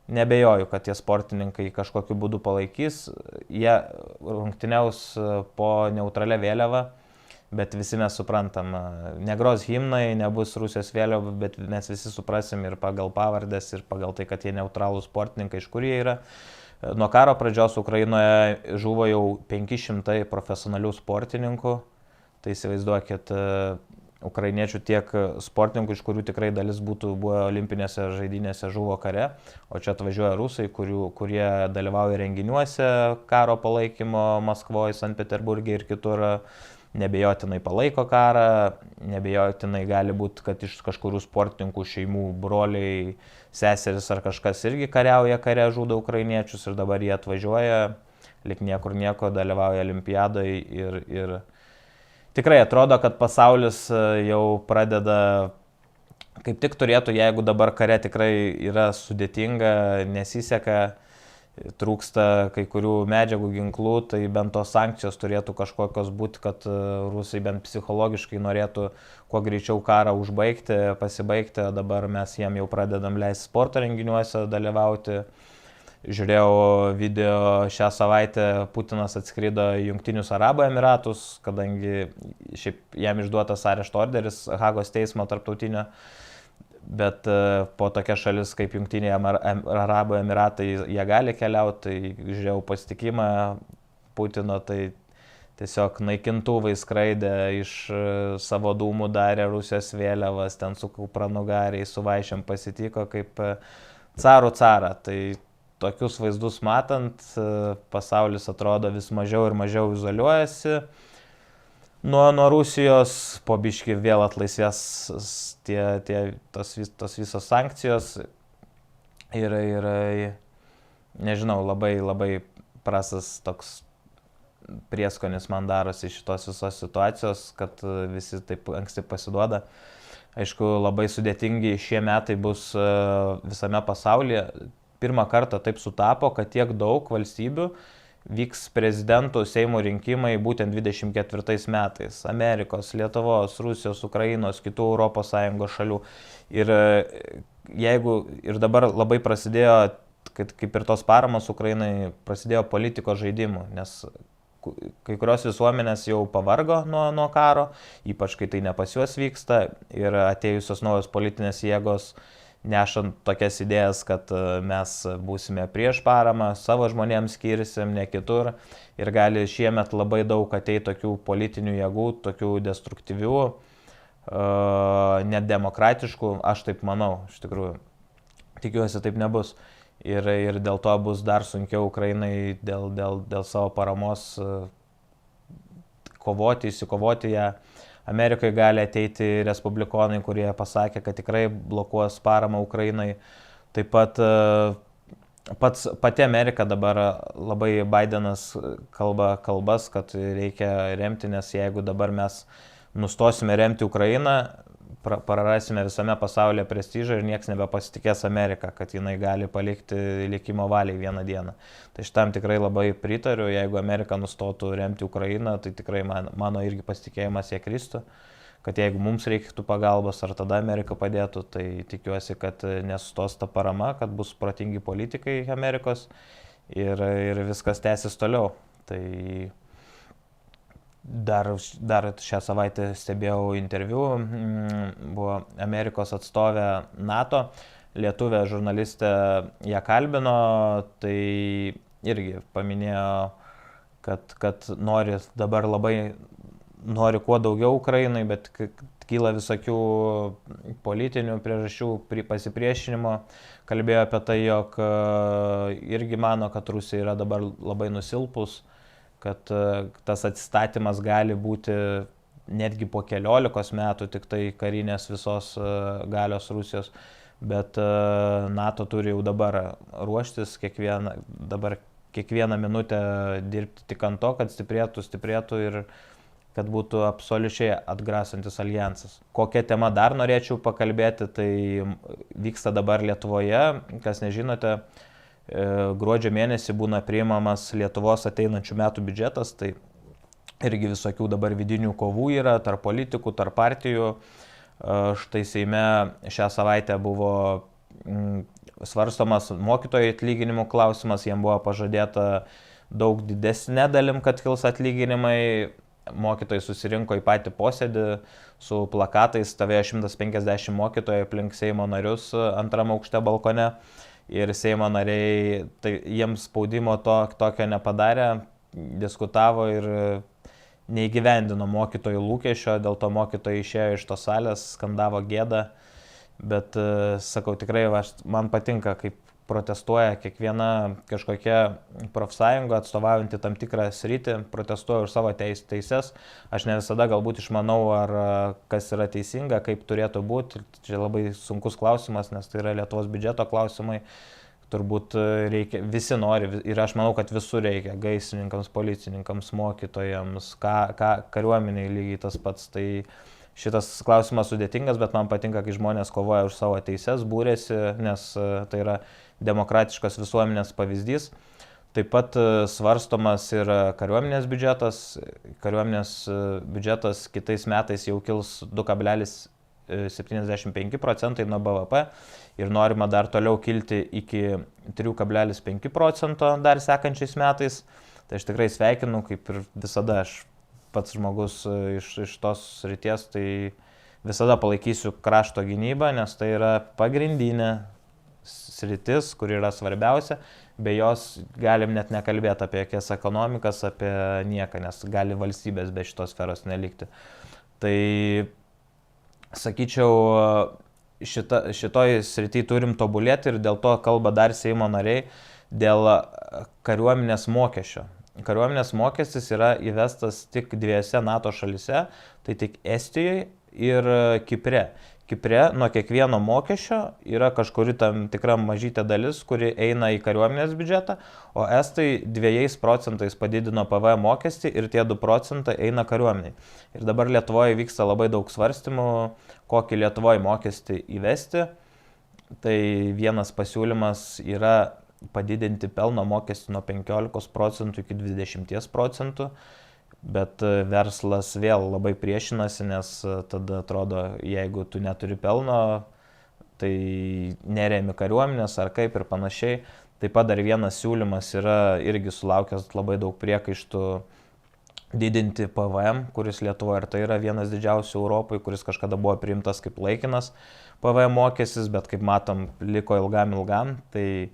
Speaker 1: nebejoju, kad tie sportininkai kažkokiu būdu palaikys, jie rungtyniaus po neutralia vėliava, bet visi mes suprantam, negros himnai, nebus Rusijos vėliava, bet mes visi suprasim ir pagal pavardės, ir pagal tai, kad jie neutralūs sportininkai, iš kur jie yra. Nuo karo pradžios Ukrainoje žuvo jau 500 profesionalių sportininkų, tai įsivaizduokit, ukrainiečių tiek sportininkų, iš kurių tikrai dalis buvo olimpinėse žaidynėse, žuvo kare, o čia atvažiuoja rusai, kurie dalyvauja renginiuose karo palaikymo Maskvoje, Sankt Peterburge ir kitur, nebejotinai palaiko karą, nebejotinai gali būti, kad iš kažkurių sportininkų šeimų broliai, seseris ar kažkas irgi kariauja kare, žudo ukrainiečius ir dabar jie atvažiuoja, lyg niekur nieko, dalyvauja olimpiadoje tikrai atrodo, kad pasaulis jau pradeda, kaip tik turėtų, jeigu dabar kare tikrai yra sudėtinga, nesiseka, trūksta kai kurių medžiagų, ginklų, tai bent tos sankcijos turėtų kažkokios būti, kad rusai bent psichologiškai norėtų kuo greičiau karą užbaigti, pasibaigti. Dabar mes jiem jau pradedam leisti sporto renginiuose dalyvauti. Žiūrėjau video šią savaitę, Putinas atskrido į Jungtinius Arabų Emiratus, kadangi šiaip jam išduotas arešto orderis Hagos teismo tarptautinio. Bet po tokia šalis kaip Jungtiniai Arabų Emiratai jie gali keliauti, tai žiūrėjau pasitikimą Putino, tai tiesiog naikintuvai skraidė iš savo dūmų, darė Rusijos vėliavas, ten su kupranugariai, su vaišėm pasitiko kaip carų carą. Tai tokius vaizdus matant, pasaulis atrodo vis mažiau ir mažiau izoliuojasi nuo Rusijos, po biškį vėl atlaisvės tos visos sankcijos ir nežinau, labai prastas toks prieskonis man darosi šitos visos situacijos, kad visi taip anksti pasiduoda. Aišku, labai sudėtingi šie metai bus visame pasaulyje. Pirmą kartą taip sutapo, kad tiek daug valstybių vyks prezidentų Seimo rinkimai būtent 24 metais. Amerikos, Lietuvos, Rusijos, Ukrainos, kitų ES šalių. Ir dabar labai prasidėjo, kaip ir tos paramos Ukrainai, prasidėjo politikos žaidimų, nes kai kurios visuomenės jau pavargo nuo karo, ypač kai tai ne pas juos vyksta, ir atėjusios naujos politinės jėgos nešant tokias idėjas, kad mes būsime prieš paramą, savo žmonėms skirsim, ne kitur. Ir gali šiemet labai daug ateiti tokių politinių jėgų, tokių destruktyvių, nedemokratiškų, aš taip manau, iš tikrųjų. Tikiuosi taip nebus. Ir dėl to bus dar sunkiau Ukrainai dėl savo paramos įsikovoti ją. Amerikoje gali ateiti respublikonai, kurie pasakė, kad tikrai blokuos paramą Ukrainai. Taip pat pati Amerika dabar labai Bidenas kalba kalbas, kad reikia remti, nes jeigu dabar mes nustosime remti Ukrainą, prarasime visame pasaulyje prestižą ir nieks nebepasitikės Ameriką, kad jinai gali palikti likimo valiai vieną dieną. Tai šitam tikrai labai pritariu, jeigu Amerika nustotų remti Ukrainą, tai tikrai mano irgi pasitikėjimas jie kristų, kad jeigu mums reikėtų pagalbos ar tada Amerika padėtų, tai tikiuosi, kad nesustos ta parama, kad bus protingi politikai Amerikos ir viskas tęsis toliau. Tai Dar šią savaitę stebėjau interviu, buvo Amerikos atstovė NATO, lietuvė žurnalistė ją kalbino, tai irgi paminėjo, kad nori kuo daugiau Ukrainai, bet kyla visokių politinių priežasčių pasipriešinimo. Kalbėjo apie tai, jog irgi mano, kad Rusija yra dabar labai nusilpus, kad tas atsistatymas gali būti netgi po 14 metų tik tai karinės visos galios Rusijos, bet NATO turi jau dabar ruoštis kiekvieną minutę dirbti tik ant to, kad stiprėtų ir kad būtų absoliučiai atgrasantis aljansas. Kokią temą dar norėčiau pakalbėti, tai vyksta dabar Lietuvoje, kas nežinote, gruodžio mėnesį būna priimamas Lietuvos ateinančių metų biudžetas, tai irgi visokių dabar vidinių kovų yra tarp politikų, tarp partijų. Štai Seime šią savaitę buvo svarstomas mokytojų atlyginimų klausimas, jiems buvo pažadėta daug didesnė dalim, kad kils atlyginimai. Mokytojai susirinko į patį posėdį su plakatais, stovėjo 150 mokytojų aplink Seimo narius antram aukšte balkone. Ir Seimo nariai, tai jiems spaudimo tokio nepadarė, diskutavo ir neįgyvendino mokytojų lūkesčio, dėl to mokytojai išėjo iš tos salės, skandavo gėdą, bet sakau, tikrai man patinka, kaip protestuoja kiekviena kažkokia profsąjunga atstovaujanti tam tikrą sritį, protestuoja už savo teises. Aš ne visada galbūt išmanau, ar kas yra teisinga, kaip turėtų būti. Čia labai sunkus klausimas, nes tai yra Lietuvos biudžeto klausimai. turbūt reikia, visi nori ir aš manau, kad visur reikia, gaisrininkams, policininkams, mokytojams, kariuomeniai lygiai tas pats. Tai šitas klausimas sudėtingas, bet man patinka, kai žmonės kovoja už savo teises, būrėsi, nes tai yra demokratiškas visuomenės pavyzdys. Taip pat svarstomas ir kariuomenės biudžetas. Kariuomenės biudžetas kitais metais jau kils 2,75% nuo BVP ir norima dar toliau kilti iki 3,5% dar sekančiais metais. Tai aš tikrai sveikinu, kaip ir visada aš pats žmogus iš tos srities, tai visada palaikysiu krašto gynybą, nes tai yra pagrindinė sritis, kur yra svarbiausia. Be jos galim net nekalbėti apie jokias ekonomikas, apie nieką, nes gali valstybės be šitos sferos nelikti. Tai sakyčiau, šitoj srity turim tobulėti ir dėl to kalba dar Seimo nariai dėl kariuomenės mokesčio. Kariuomenės mokestis yra įvestas tik 2 NATO šalyse, tai tik Estijoje ir Kipre. Kipre nuo kiekvieno mokesčio yra kažkuri tam tikra mažytė dalis, kuri eina į kariuomenės biudžetą, o Estai 2% padidino PVM mokestį ir tie 2% eina kariuomeniai. Ir dabar Lietuvoje vyksta labai daug svarstymų, kokį Lietuvoje mokestį įvesti. Tai vienas pasiūlymas yra padidinti pelno mokestį nuo 15% iki 20%. Bet verslas vėl labai priešinasi, nes tada atrodo, jeigu tu neturi pelno, tai neremi kariuomenės ar kaip ir panašiai. Taip pat dar vienas siūlymas yra irgi sulaukęs labai daug priekaištų didinti PVM, kuris Lietuvoje ir tai yra vienas didžiausių Europoje, kuris kažkada buvo priimtas kaip laikinas PVM mokestis, bet kaip matom, liko ilgam. Tai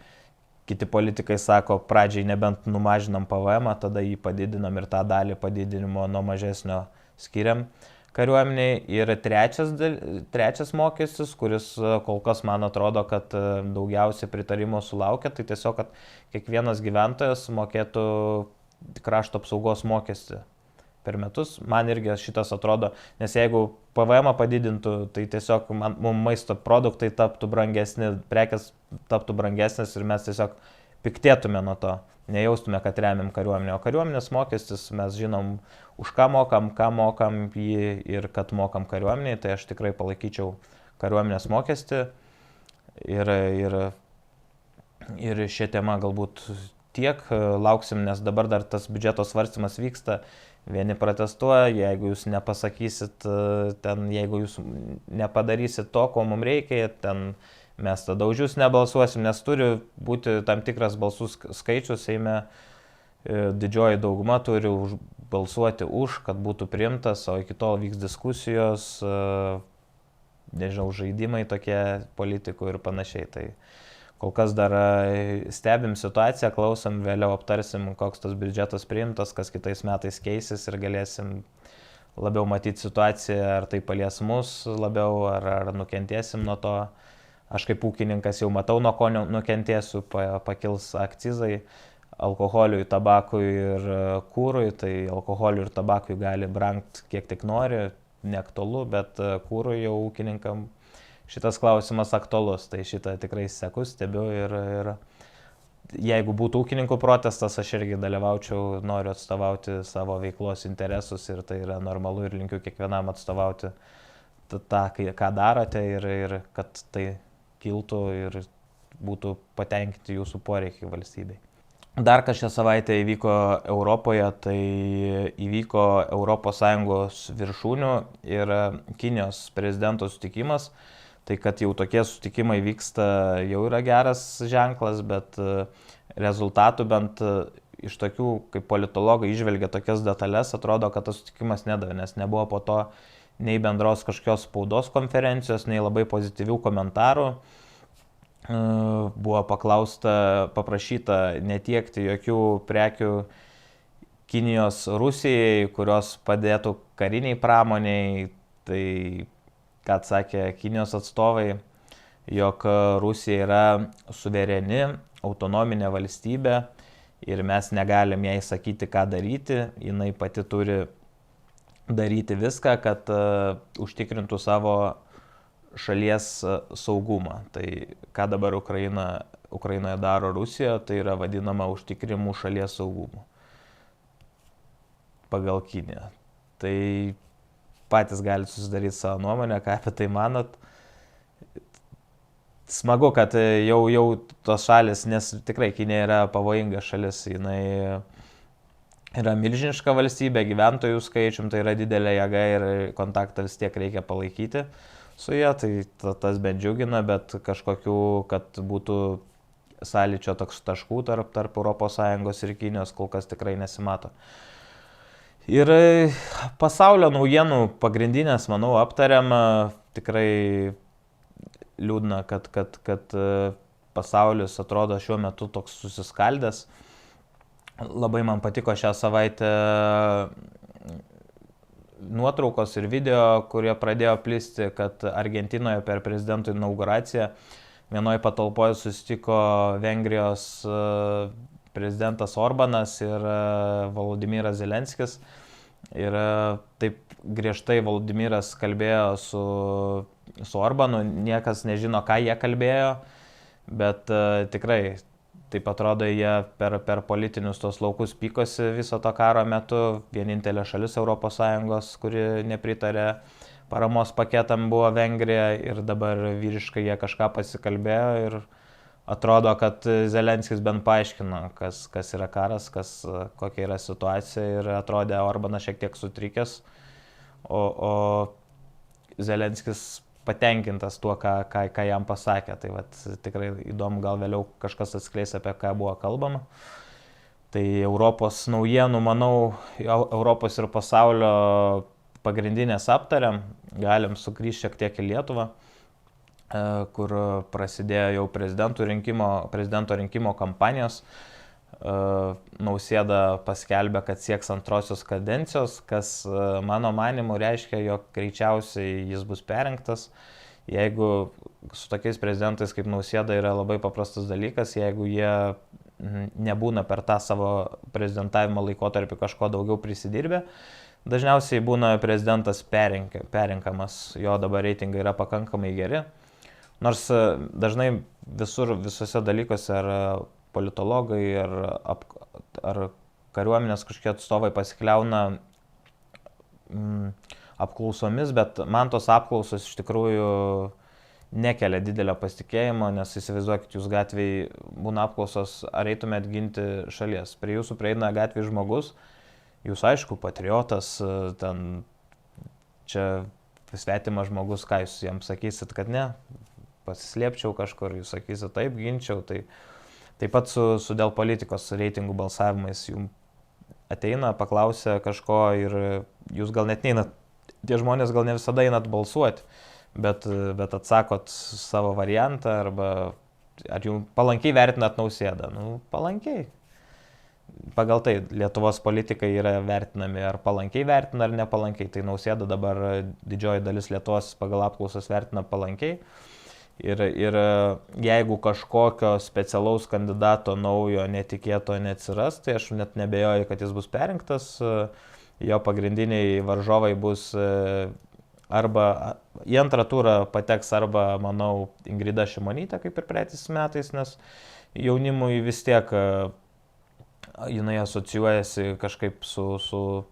Speaker 1: kiti politikai sako, pradžiai nebent numažinam PVM, tada jį padidinam ir tą dalį padidinimo nuo mažesnio skiriam kariuomeniai. Ir trečias mokestis, kuris kol kas man atrodo, kad daugiausiai pritarimo sulaukia, tai tiesiog, kad kiekvienas gyventojas mokėtų krašto apsaugos mokestį per metus. Man irgi šitas atrodo, nes jeigu PVM padidintų, tai tiesiog mums maisto produktai taptų brangesni, prekės taptų brangesnės ir mes tiesiog piktėtume nuo to, nejaustume, kad remiam kariuomenę. O kariuomenės mokestis mes žinom, už ką mokam jį ir kad mokam kariuomeniai, tai aš tikrai palaikyčiau kariuomenės mokestį. Ir šią temą galbūt tiek lauksim, nes dabar dar tas biudžeto svarstymas vyksta. Vieni protestuoja, jeigu jūs nepasakysit, jeigu jūs nepadarysit to, ko mums reikia, mes tada už jūs nebalsuosim, nes turi būti tam tikras balsų skaičius, Seime didžioji dauguma turi balsuoti už, kad būtų priimtas, o iki tol vyks diskusijos, nežinau, žaidimai tokie politikų ir panašiai. Tai kol kas dar stebim situaciją, klausom, vėliau aptarsim, koks tas biudžetas priimtas, kas kitais metais keisis ir galėsim labiau matyti situaciją, ar tai palies mus labiau, ar nukentėsim nuo to. Aš kaip ūkininkas jau matau, nuo ko nukentėsiu, pakils akcizai alkoholiui, tabakui ir kūrui, tai alkoholiui ir tabakui gali brangti kiek tik nori, neaktualu, bet kūrui jau ūkininkam šitas klausimas aktualus, tai šitą tikrai seku, stebiu ir jeigu būtų ūkininkų protestas, aš irgi dalyvaučiau, noriu atstovauti savo veiklos interesus ir tai yra normalu ir linkiu kiekvienam atstovauti tą, ką darote ir kad tai kiltų ir būtų patenkinti jūsų poreikiai valstybei. Dar kas šią savaitę įvyko Europoje, tai įvyko ES viršūnių ir Kinijos prezidento sutikimas. Tai kad jau tokie sutikimai vyksta, jau yra geras ženklas, bet rezultatų bent iš tokių, kaip politologai išvelgia tokias detalės, atrodo, kad tas sutikimas nedavė, nes nebuvo po to nei bendros kažkokios spaudos konferencijos, nei labai pozityvių komentarų. Buvo paprašyta netiekti jokių prekių Kinijos Rusijai, kurios padėtų kariniai pramoniai. Tai ką atsakė Kinijos atstovai, jog Rusija yra suvereni, autonominė valstybė ir mes negalim jai sakyti, ką daryti. Jinai pati turi daryti viską, kad užtikrintų savo šalies saugumą. Tai ką dabar Ukraina Ukrainoje daro Rusija, tai yra vadinama užtikrimu šalies saugumu pagal Kiniją. Tai patys galite susidaryti savo nuomonę, ką apie tai manot. Smagu, kad jau tos šalis, nes tikrai Kinija yra pavojinga šalis, jinai yra milžiniška valstybė, gyventojų skaičium, tai yra didelė jėga ir kontaktą vis tiek reikia palaikyti su jie, tai tas bent džiugina, bet kažkokių, kad būtų sąlyčio taškų tarp ES ir Kinijos kol kas tikrai nesimato. Ir pasaulio naujienų pagrindinės, manau, aptariam. Tikrai liūdna, kad pasaulis atrodo šiuo metu toks susiskaldęs. Labai man patiko šią savaitę nuotraukos ir video, kurie pradėjo plisti, kad Argentinoje per prezidento inauguraciją vienoje patalpoje susitiko Vengrijos prezidentas Orbanas ir Volodymyras Zelenskis. Ir taip griežtai Volodymyras kalbėjo su Orbanu, niekas nežino, ką jie kalbėjo, bet tikrai taip atrodo, jie per politinius tos laukus pykosi viso to karo metu. Vienintelė šalis ES, kuri nepritarė paramos paketam, buvo Vengrija ir dabar vyriškai jie kažką pasikalbėjo ir atrodo, kad Zelenskis bent paaiškino, kas yra karas, kokia yra situacija ir atrodė Orbanas šiek tiek sutrikęs, o Zelenskis patenkintas tuo, ką jam pasakė. Tai vat, tikrai įdomu, gal vėliau kažkas atskleis, apie ką buvo kalbama. Tai Europos naujienų, manau, Europos ir pasaulio pagrindinės aptariam, galim sugrįžti šiek tiek į Lietuvą, kur prasidėjo jau prezidento rinkimo kampanijos. Nausėda paskelbė, kad sieks antrosios kadencijos, kas mano manimu reiškia, jog greičiausiai jis bus perrinktas. Jeigu su tokiais prezidentais kaip Nausėda yra labai paprastas dalykas, jeigu jie nebūna per tą savo prezidentavimo laikotarpį kažko daugiau prisidirbę, dažniausiai būna prezidentas perrinkamas, jo dabar reitingai yra pakankamai geri. Nors dažnai visose dalykuose ar politologai ar kariuomenės kažkokie atstovai pasikliauna apklausomis, bet man tos apklausos iš tikrųjų nekelia didelio pasitikėjimo, nes įsivaizduokit, jūs gatvėje būna apklausos, ar eitumėt ginti šalies. Prie jūsų prieina gatvėje žmogus, jūs aišku, patriotas, ten čia svetimas žmogus, ką jūs jam sakysit, kad ne, pasislėpčiau kažkur, jūs sakysit taip, ginčiau. Taip pat su dėl politikos reitingų balsavimais jums ateina, paklausia kažko ir jūs gal net neinat, tie žmonės gal ne visada einat balsuoti, bet atsakot savo variantą arba ar jums palankiai vertinat Nausėdą. Nu, palankiai. Pagal tai Lietuvos politikai yra vertinami ar palankiai vertina ar nepalankiai. Tai Nausėda dabar didžioji dalis Lietuvos pagal apklausas vertina palankiai. Ir jeigu kažkokio specialaus kandidato naujo netikėto neatsiras, tai aš net nebejoju, kad jis bus perrinktas. Jo pagrindiniai varžovai bus arba į antrą turą pateks arba, manau, Ingrida Šimonytė, kaip ir praeitais metais, nes jaunimui vis tiek jinai asocijuojasi kažkaip su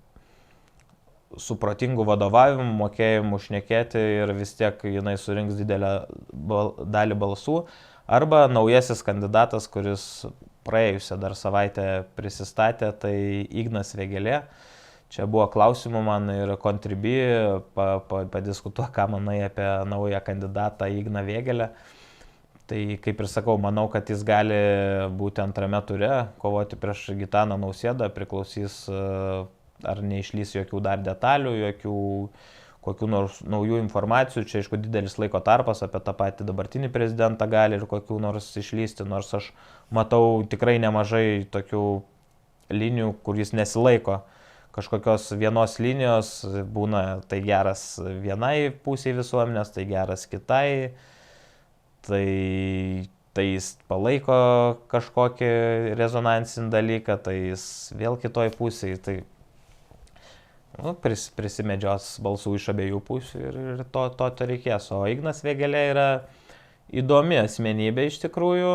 Speaker 1: protingu vadovavimu, mokėjimu šnekėti ir vis tiek jinai surinks didelę dalį balsų. Arba naujasis kandidatas, kuris praėjusią dar savaitę prisistatė, tai Ignas Vėgėlė. Čia buvo klausimų man ir Contribui, padiskutuok, ką manai apie naują kandidatą Igną Vėgėlę. Tai kaip ir sakau, manau, kad jis gali būti antrame ture, kovoti prieš Gitaną Nausėdą, priklausys ar neišlys jokių dar detalių, kokių nors naujų informacijų. Čia, aišku, didelis laiko tarpas, apie tą patį dabartinį prezidentą gali ir kokių nors išlysti, nors aš matau tikrai nemažai tokių linijų, kur jis nesilaiko kažkokios vienos linijos, būna tai geras vienai pusiai visuomenės, tai geras kitai, tai jis palaiko kažkokį rezonansinį dalyką, tai jis vėl kitoj pusėje, tai prisimedžios balsų iš abiejų pusių ir to reikės. O Ignas Vėgėlė yra įdomi asmenybė iš tikrųjų.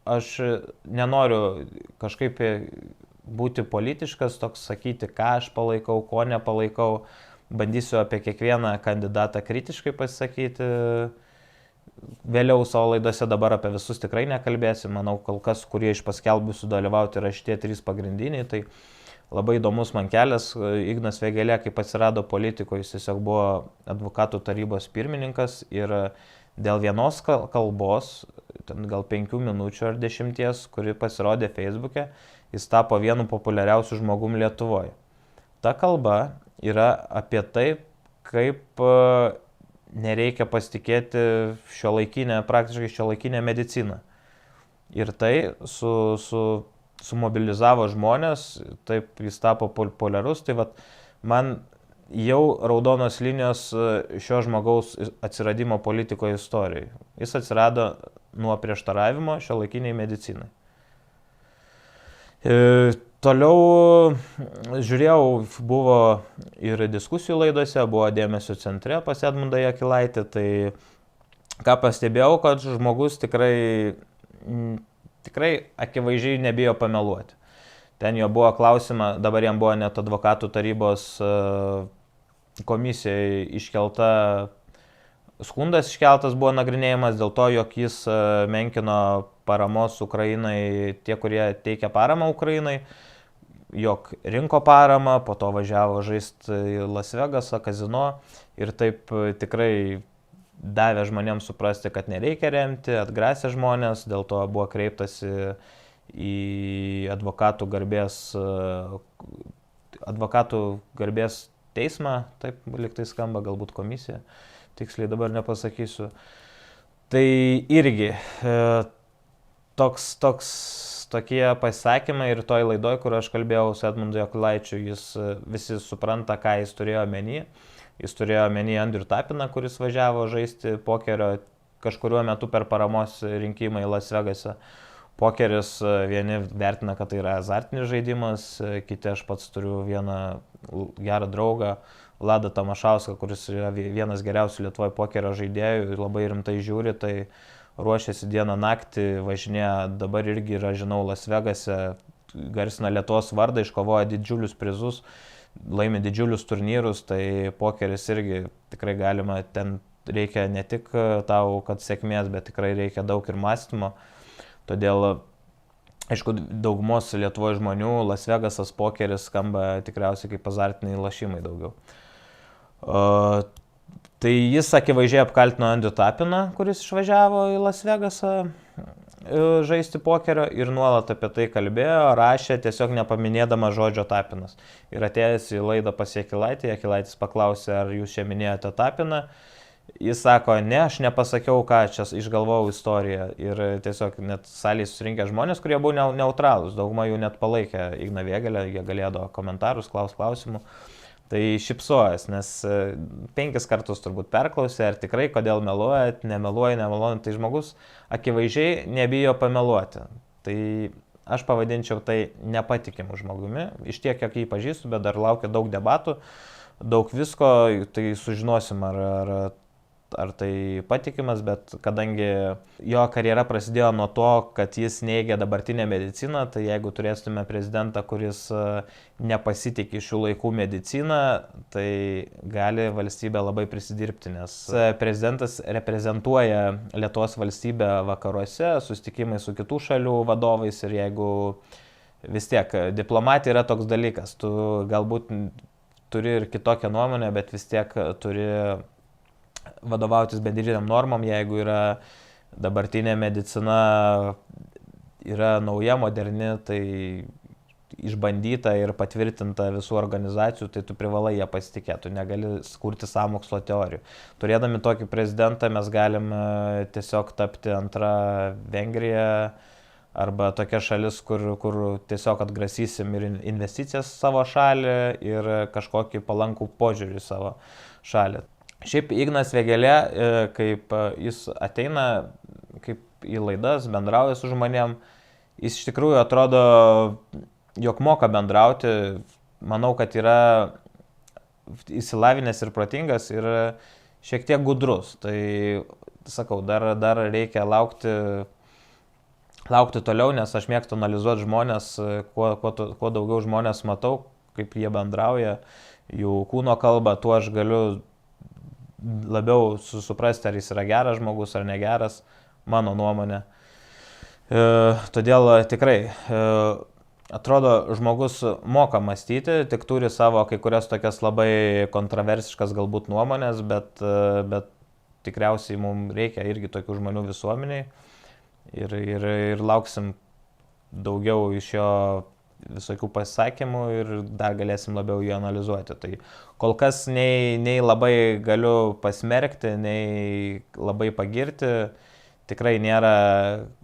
Speaker 1: Aš nenoriu kažkaip būti politiškas, toks sakyti, ką aš palaikau, ko nepalaikau. Bandysiu apie kiekvieną kandidatą kritiškai pasisakyti. Vėliau savo laidose, dabar apie visus tikrai nekalbėsiu. Manau, kol kas, kurie iš paskelbusių dalyvauti, yra šitie 3 pagrindiniai. Tai labai įdomus man kelias. Ignas Vėgėlė, kaip atsirado politikoje, jis tiesiog buvo advokatų tarybos pirmininkas ir dėl vienos kalbos, ten gal 5 minučių ar 10, kuri pasirodė Facebook'e, jis tapo vienu populiariausiu žmogum Lietuvoje. Ta kalba yra apie tai, kaip nereikia pasitikėti praktiškai šiuolaikinę mediciną. Ir tai sumobilizavo žmonės, taip jis tapo populiarus. Tai vat, man jau raudonos linijos šio žmogaus atsiradimo politikoje istorijai. Jis atsirado nuo prieštaravimo šiuolaikiniai medicinai. Toliau žiūrėjau, buvo ir diskusijų laidose, buvo dėmesio centre pas Edmundą Jakilaitį, tai ką pastebėjau, kad žmogus tikrai akivaizdžiai nebijo pameluoti. Ten jo buvo klausima, dabar jam buvo net advokatų tarybos komisijoje iškelta, skundas iškeltas buvo nagrinėjimas dėl to, jog jis menkino paramos Ukrainai, tie, kurie teikia paramą Ukrainai, jog rinko paramą, po to važiavo žaisti į Las Vegasą, kazino ir taip tikrai davė žmonėms suprasti, kad nereikia remti, atgrasė žmonės, dėl to buvo kreiptasi į advokatų garbės teismą, taip liktai skamba, galbūt komisija, tiksliai dabar nepasakysiu. Tai irgi tokie pasisakymai ir toj laidoj, kur aš kalbėjau su Edmundu Jakilaičiu, visi supranta, ką jis turėjo omeny. Jis turėjo omeny Andrių Tapiną, kuris važiavo žaisti pokerio kažkuriuo metu per paramos rinkimą į Las Vegasą. Pokeris vieni vertina, kad tai yra azartinis žaidimas, kiti, aš pats turiu vieną gerą draugą, Vladą Tamašauską, kuris yra vienas geriausių Lietuvoje pokerio žaidėjų ir labai rimtai žiūri, tai ruošiasi dieną naktį, važinėja, dabar irgi yra, žinau, Las Vegase, garsina Lietuvos vardą, iškovoja didžiulius prizus, laimi didžiulius turnyrus, tai pokeris irgi tikrai galima, ten reikia ne tik tau, kad sėkmės, bet tikrai reikia daug ir mąstymo. Todėl, aišku, daugumos Lietuvoje žmonių Las Vegasas pokeris skamba tikriausiai kaip azartiniai lošimai daugiau. Tai jis akivaizdžiai apkaltino Andrių Tapiną, kuris išvažiavo į Las Vegasą žaisti pokerio ir nuolat apie tai kalbėjo, rašė, tiesiog nepaminėdama žodžio Tapinas. Ir atėjęs į laidą pas Jakilaitį, Jakilaitis paklausė, ar jūs čia minėjote Tapiną. Jis sako, ne, aš nepasakiau, ką čia išgalvojau istoriją. Ir tiesiog net salėje susirinkę žmonės, kurie buvo neutralūs, dauguma jų net palaikė Igną Vėgėlę, jie galėdavo komentarus, klausimų. Tai šypsojas, nes 5 kartus turbūt perklausė, ar tikrai, kodėl meluojat, nemeluoja, tai žmogus akivaizdžiai nebijo pameluoti. Tai aš pavadinčiau tai nepatikimu žmogumi, iš tiek, kiek jį pažįstu, bet dar laukia daug debatų, daug visko, tai sužinosim, ar tai patikimas, bet kadangi jo karjera prasidėjo nuo to, kad jis neigia dabartinę mediciną, tai jeigu turėsime prezidentą, kuris nepasitikė šių laikų mediciną, tai gali valstybė labai prisidirbti, nes prezidentas reprezentuoja Lietuvos valstybę vakaruose, susitikimai su kitų šalių vadovais ir jeigu vis tiek diplomatija yra toks dalykas, tu galbūt turi ir kitokią nuomonę, bet vis tiek turi vadovautis bendriniam normom, jeigu yra dabartinė medicina, yra nauja, moderni, tai išbandyta ir patvirtinta visų organizacijų, tai tu privalai ją pasitikėti, tu negali kurti sąmokslo teorijų. Turėdami tokį prezidentą mes galim tiesiog tapti antra Vengrija arba tokia šalis, kur tiesiog atgrasysim ir investicijas savo šalį ir kažkokį palankų požiūrį savo šalį. Šiaip Ignas Vėgėlė, kaip jis ateina kaip į laidas, bendrauja su žmonėm, jis iš tikrųjų atrodo, jog moka bendrauti, manau, kad yra įsilavinęs ir protingas ir šiek tiek gudrus. Tai sakau, dar reikia laukti toliau, nes aš mėgstu analizuoti žmonės, kuo daugiau žmonės matau, kaip jie bendrauja, jų kūno kalbą, tuo aš galiu labiau suprasti, ar jis yra geras žmogus ar negeras, mano nuomonė. Todėl tikrai atrodo, žmogus moka mąstyti, tik turi savo kai kurias tokias labai kontroversiškas galbūt nuomonės, bet tikriausiai mums reikia irgi tokių žmonių visuomeniai ir lauksim daugiau iš jo visokių pasisakymų ir dar galėsim labiau jį analizuoti. Tai kol kas nei labai galiu pasmerkti, nei labai pagirti. Tikrai nėra,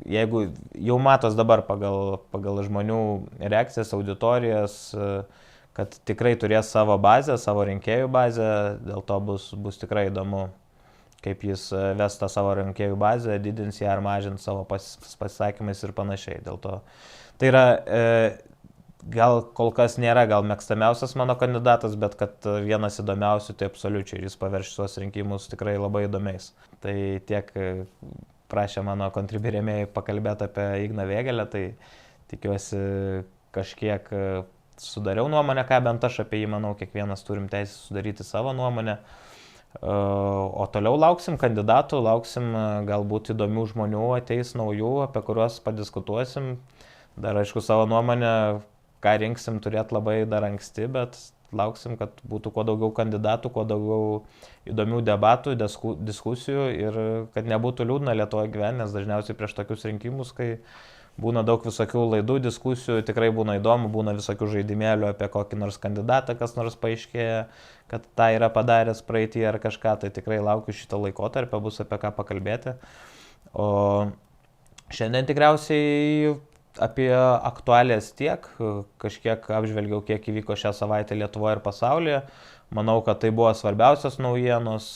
Speaker 1: jeigu jau matos dabar pagal žmonių reakcijas, auditorijas, kad tikrai turės savo bazę, savo rinkėjų bazę, dėl to bus tikrai įdomu, kaip jis ves tą savo rinkėjų bazę, didins ją ar mažins savo pasisakymais ir panašiai. Dėl to tai yra, gal kol kas nėra gal mėgstamiausias mano kandidatas, bet kad vienas įdomiausių, tai absoliučiai, ir jis paverš šios rinkimus tikrai labai įdomiais. Tai tiek prašė mano kontribirėmėjai pakalbėti apie Igną Vėgėlę, tai tikiuosi kažkiek sudariau nuomonę, ką bent aš apie jį manau, kiekvienas turim teisę sudaryti savo nuomonę. O toliau lauksim kandidatų, lauksim galbūt įdomių žmonių, ateis naujų, apie kuriuos padiskutuosim. Dar aišku savo nuomonę, ką rinksim, turėti labai dar anksti, bet lauksim, kad būtų kuo daugiau kandidatų, kuo daugiau įdomių debatų, diskusijų ir kad nebūtų liūdna Lietuvoje gyventi, nes dažniausiai prieš tokius rinkimus, kai būna daug visokių laidų, diskusijų, tikrai būna įdomu, būna visokių žaidimėlių apie kokį nors kandidatą, kas nors paaiškėja, kad tą yra padaręs praeitį ar kažką, tai tikrai laukiu šito laikotarpio, bus apie ką pakalbėti. O šiandien tikriausiai apie aktualijas tiek, kažkiek apžvelgiau, kiek įvyko šią savaitę Lietuvoje ir pasaulyje. Manau, kad tai buvo svarbiausios naujienos,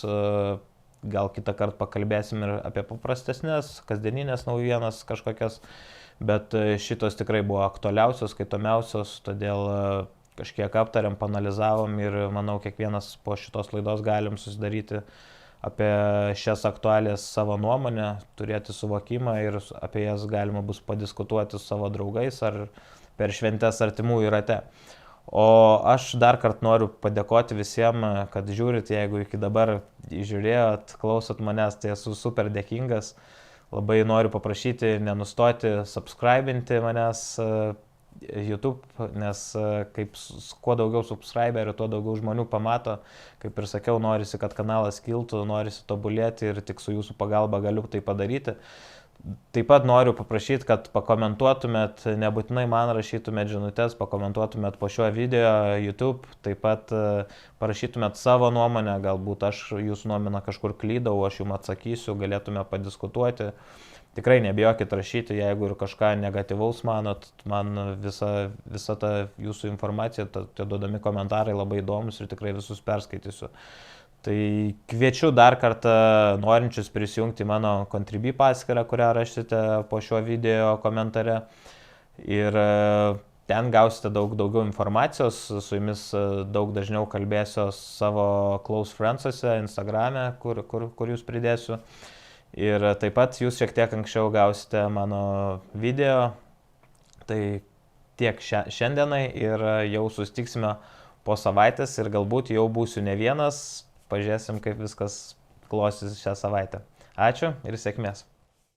Speaker 1: gal kitą kartą pakalbėsim ir apie paprastesnės, kasdieninės naujienas kažkokias, bet šitos tikrai buvo aktualiausios, skaitomiausios, todėl kažkiek aptariam, panalizavom ir manau, kiekvienas po šitos laidos galim susidaryti apie šias aktualijas savo nuomonę, turėti suvokimą ir apie jas galima bus padiskutuoti su savo draugais ar per šventes artimųjų rate. O aš dar kartą noriu padėkoti visiems, kad žiūrit, jeigu iki dabar žiūrėjot, klausot manęs, tai esu super dėkingas. Labai noriu paprašyti nenustoti subscribinti manęs YouTube, nes kaip kuo daugiau subscriberių, tuo daugiau žmonių pamato. Kaip ir sakiau, norisi, kad kanalas kiltų, norisi tobulėti ir tik su jūsų pagalba galiu tai padaryti. Taip pat noriu paprašyti, kad pakomentuotumėt, nebūtinai man rašytumėt žinutės, pakomentuotumėt po šio video YouTube, taip pat parašytumėt savo nuomonę, galbūt aš jūsų nuomonę kažkur klydau, aš jums atsakysiu, galėtume padiskutuoti. Tikrai nebijokit rašyti, jeigu ir kažką negatyvaus manot, man visa ta jūsų informacija, tie duodami komentarai labai įdomus ir tikrai visus perskaitysiu. Tai kviečiu dar kartą norinčius prisijungti mano Contribui paskyrą, kurią rašysite po šio video komentare. Ir ten gausite daug daugiau informacijos, su jumis daug dažniau kalbėsiu savo close friendsuose, Instagrame, kur jūs pridėsiu. Ir taip pat jūs šiek tiek anksčiau gausite mano video. Tai tiek šiandienai ir jau susitiksime po savaitės ir galbūt jau būsiu ne vienas. Pažiūrėsim, kaip viskas klostysis šią savaitę. Ačiū ir sėkmės.